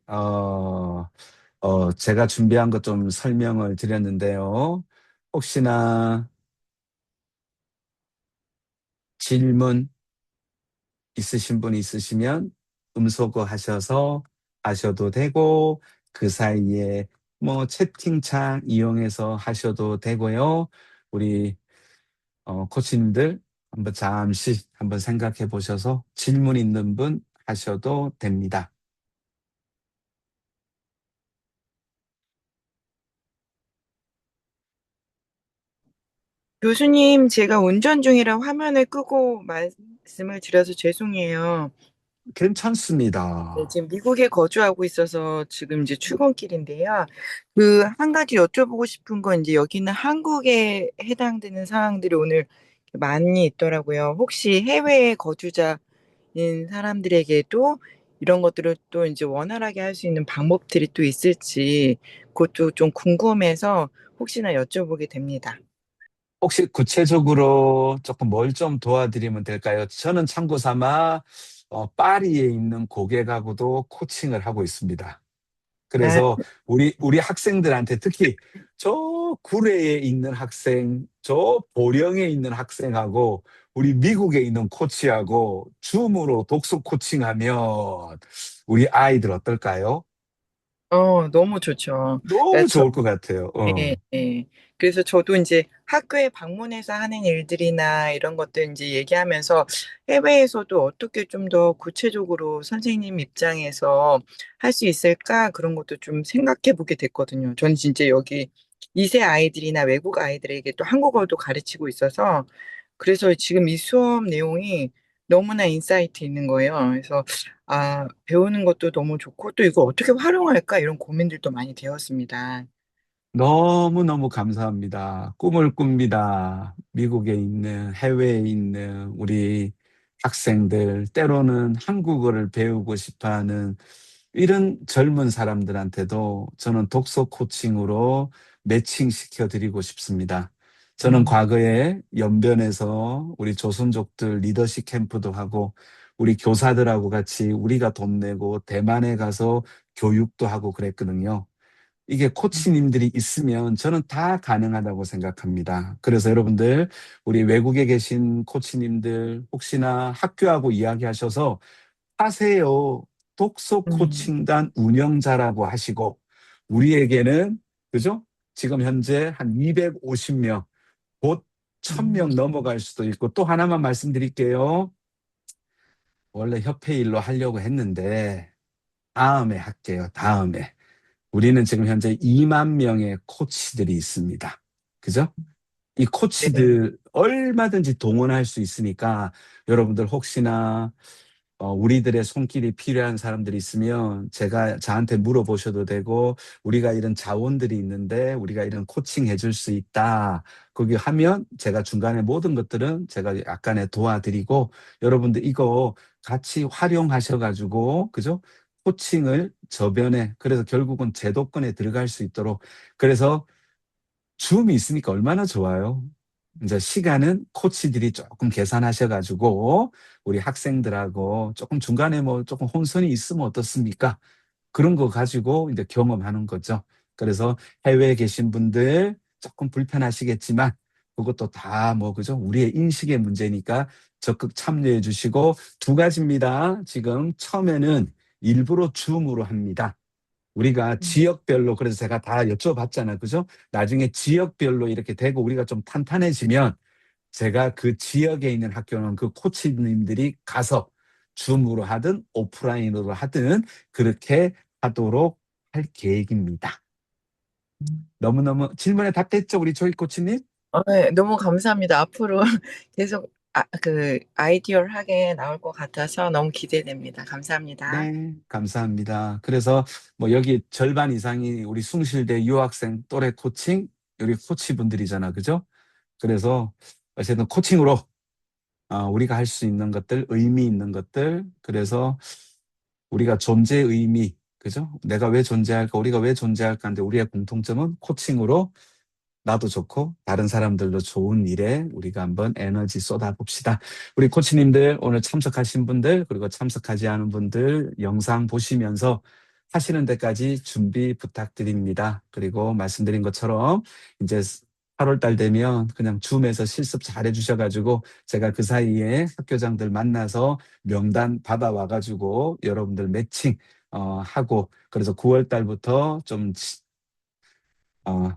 제가 준비한 것 좀 설명을 드렸는데요. 혹시나 질문 있으신 분 있으시면 음소거 하셔서 하셔도 되고 그 사이에 뭐 채팅창 이용해서 하셔도 되고요. 우리 코치님들 한번 잠시 한번 생각해 보셔서 질문 있는 분 하셔도 됩니다. 교수님, 제가 운전 중이라 화면을 끄고 말씀을 드려서 죄송해요. 네, 괜찮습니다. 지금 미국에 거주하고 있어서 지금 이제 출근길인데요. 그 한 가지 여쭤보고 싶은 건 이제 여기는 한국에 해당되는 사항들이 오늘 많이 있더라고요. 혹시 해외 거주자인 사람들에게도 이런 것들을 또 이제 원활하게 할 수 있는 방법들이 또 있을지 그것도 좀 궁금해서 혹시나 여쭤보게 됩니다. 혹시 구체적으로 조금 뭘 좀 도와드리면 될까요? 저는 참고 삼아 파리에 있는 고객하고도 코칭을 하고 있습니다. 아, 그래서 우리 학생들한테 특히 저 구례에 있는 학생, 저 보령에 있는 학생하고 우리 미국에 있는 코치하고 줌으로 독서 코칭하면 우리 아이들 어떨까요? 너무 좋죠. 너무 그러니까 좋을 것 같아요. 네, 네. 그래서 저도 이제 학교에 방문해서 하는 일들이나 이런 것들 이제 얘기하면서 해외에서도 어떻게 좀 더 구체적으로 선생님 입장에서 할 수 있을까? 그런 것도 좀 생각해 보게 됐거든요. 전 진짜 여기 2세 아이들이나 외국 아이들에게 또 한국어도 가르치고 있어서 그래서 지금 이 수업 내용이 너무나 인사이트 있는 거예요. 그래서 배우는 것도 너무 좋고 또 이거 어떻게 활용할까? 이런 고민들도 많이 되었습니다. 너무너무 감사합니다. 꿈을 꿉니다. 미국에 있는, 해외에 있는 우리 학생들, 때로는 한국어를 배우고 싶어 하는 이런 젊은 사람들한테도 저는 독서 코칭으로 매칭시켜 드리고 싶습니다. 저는 음. 과거에 연변에서 우리 조선족들 리더십 캠프도 하고 우리 교사들하고 같이 우리가 돈 내고 대만에 가서 교육도 하고 그랬거든요. 이게 코치님들이 있으면 저는 다 가능하다고 생각합니다. 그래서 여러분들, 우리 외국에 계신 코치님들 혹시나 학교하고 이야기하셔서 하세요. 독서 음. 코칭단 운영자라고 하시고, 우리에게는, 그죠? 지금 현재 한 250명, 곧 음. 1000명 넘어갈 수도 있고, 또 하나만 말씀드릴게요. 원래 협회 일로 하려고 했는데, 다음에 할게요. 다음에. 우리는 지금 현재 2만 명의 코치들이 있습니다. 그죠? 이 네. 코치들 얼마든지 동원할 수 있으니까 여러분들 혹시나 우리들의 손길이 필요한 사람들이 있으면 제가 저한테 물어보셔도 되고, 우리가 이런 자원들이 있는데 우리가 이런 코칭 해줄 수 있다. 거기 하면 제가 중간에 모든 것들은 제가 약간의 도와드리고, 여러분들 이거 같이 활용하셔가지고, 그죠? 코칭을 저변에, 그래서 결국은 제도권에 들어갈 수 있도록. 그래서 줌이 있으니까 얼마나 좋아요. 이제 시간은 코치들이 조금 계산하셔가지고 우리 학생들하고 조금 중간에 뭐 조금 혼선이 있으면 어떻습니까? 그런 거 가지고 이제 경험하는 거죠. 그래서 해외에 계신 분들 조금 불편하시겠지만 그것도 다 뭐 그죠? 우리의 인식의 문제니까 적극 참여해 주시고, 두 가지입니다. 지금 처음에는 일부러 줌으로 합니다. 우리가 음. 지역별로, 그래서 제가 다 여쭤봤잖아요. 그죠? 나중에 지역별로 이렇게 되고 우리가 좀 탄탄해지면 제가 그 지역에 있는 학교는 그 코치님들이 가서 줌으로 하든 오프라인으로 하든 그렇게 하도록 할 계획입니다. 너무너무 질문에 답됐죠, 우리 조이 코치님? 네, 너무 감사합니다. 앞으로 계속 아이디어하게 나올 것 같아서 너무 기대됩니다. 감사합니다. 네, 감사합니다. 그래서 뭐 여기 절반 이상이 우리 숭실대 유학생 또래 코칭, 우리 코치분들이잖아, 그죠? 그래서 어쨌든 코칭으로 우리가 할 수 있는 것들, 의미 있는 것들, 그래서 우리가 존재 의미, 그죠? 내가 왜 존재할까, 우리가 왜 존재할까 하는데 우리의 공통점은 코칭으로 나도 좋고 다른 사람들도 좋은 일에 우리가 한번 에너지 쏟아봅시다. 우리 코치님들, 오늘 참석하신 분들, 그리고 참석하지 않은 분들 영상 보시면서 하시는 데까지 준비 부탁드립니다. 그리고 말씀드린 것처럼 이제 8월 달 되면 그냥 줌에서 실습 잘 해주셔가지고 제가 그 사이에 학교장들 만나서 명단 받아와가지고 여러분들 매칭 하고, 그래서 9월 달부터 좀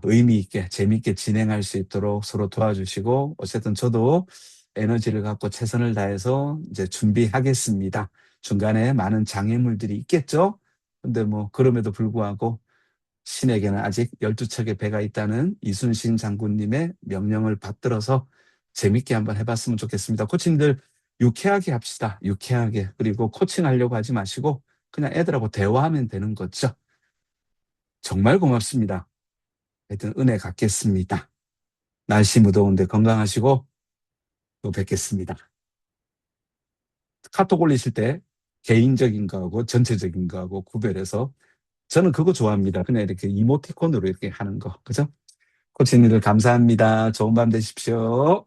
의미 있게 재밌게 진행할 수 있도록 서로 도와주시고, 어쨌든 저도 에너지를 갖고 최선을 다해서 이제 준비하겠습니다. 중간에 많은 장애물들이 있겠죠? 근데 뭐 그럼에도 불구하고 신에게는 아직 12척의 배가 있다는 이순신 장군님의 명령을 받들어서 재밌게 한번 해봤으면 좋겠습니다. 코치님들 유쾌하게 합시다. 유쾌하게. 그리고 코칭하려고 하지 마시고 그냥 애들하고 대화하면 되는 거죠. 정말 고맙습니다. 하여튼 은혜 갖겠습니다. 날씨 무더운데 건강하시고 또 뵙겠습니다. 카톡 올리실 때 개인적인 거하고 전체적인 거하고 구별해서, 저는 그거 좋아합니다. 그냥 이렇게 이모티콘으로 이렇게 하는 거. 그죠? 코치님들 감사합니다. 좋은 밤 되십시오.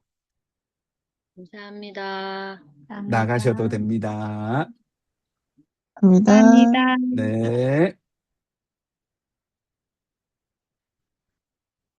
감사합니다. 나가셔도 됩니다. 감사합니다. 네.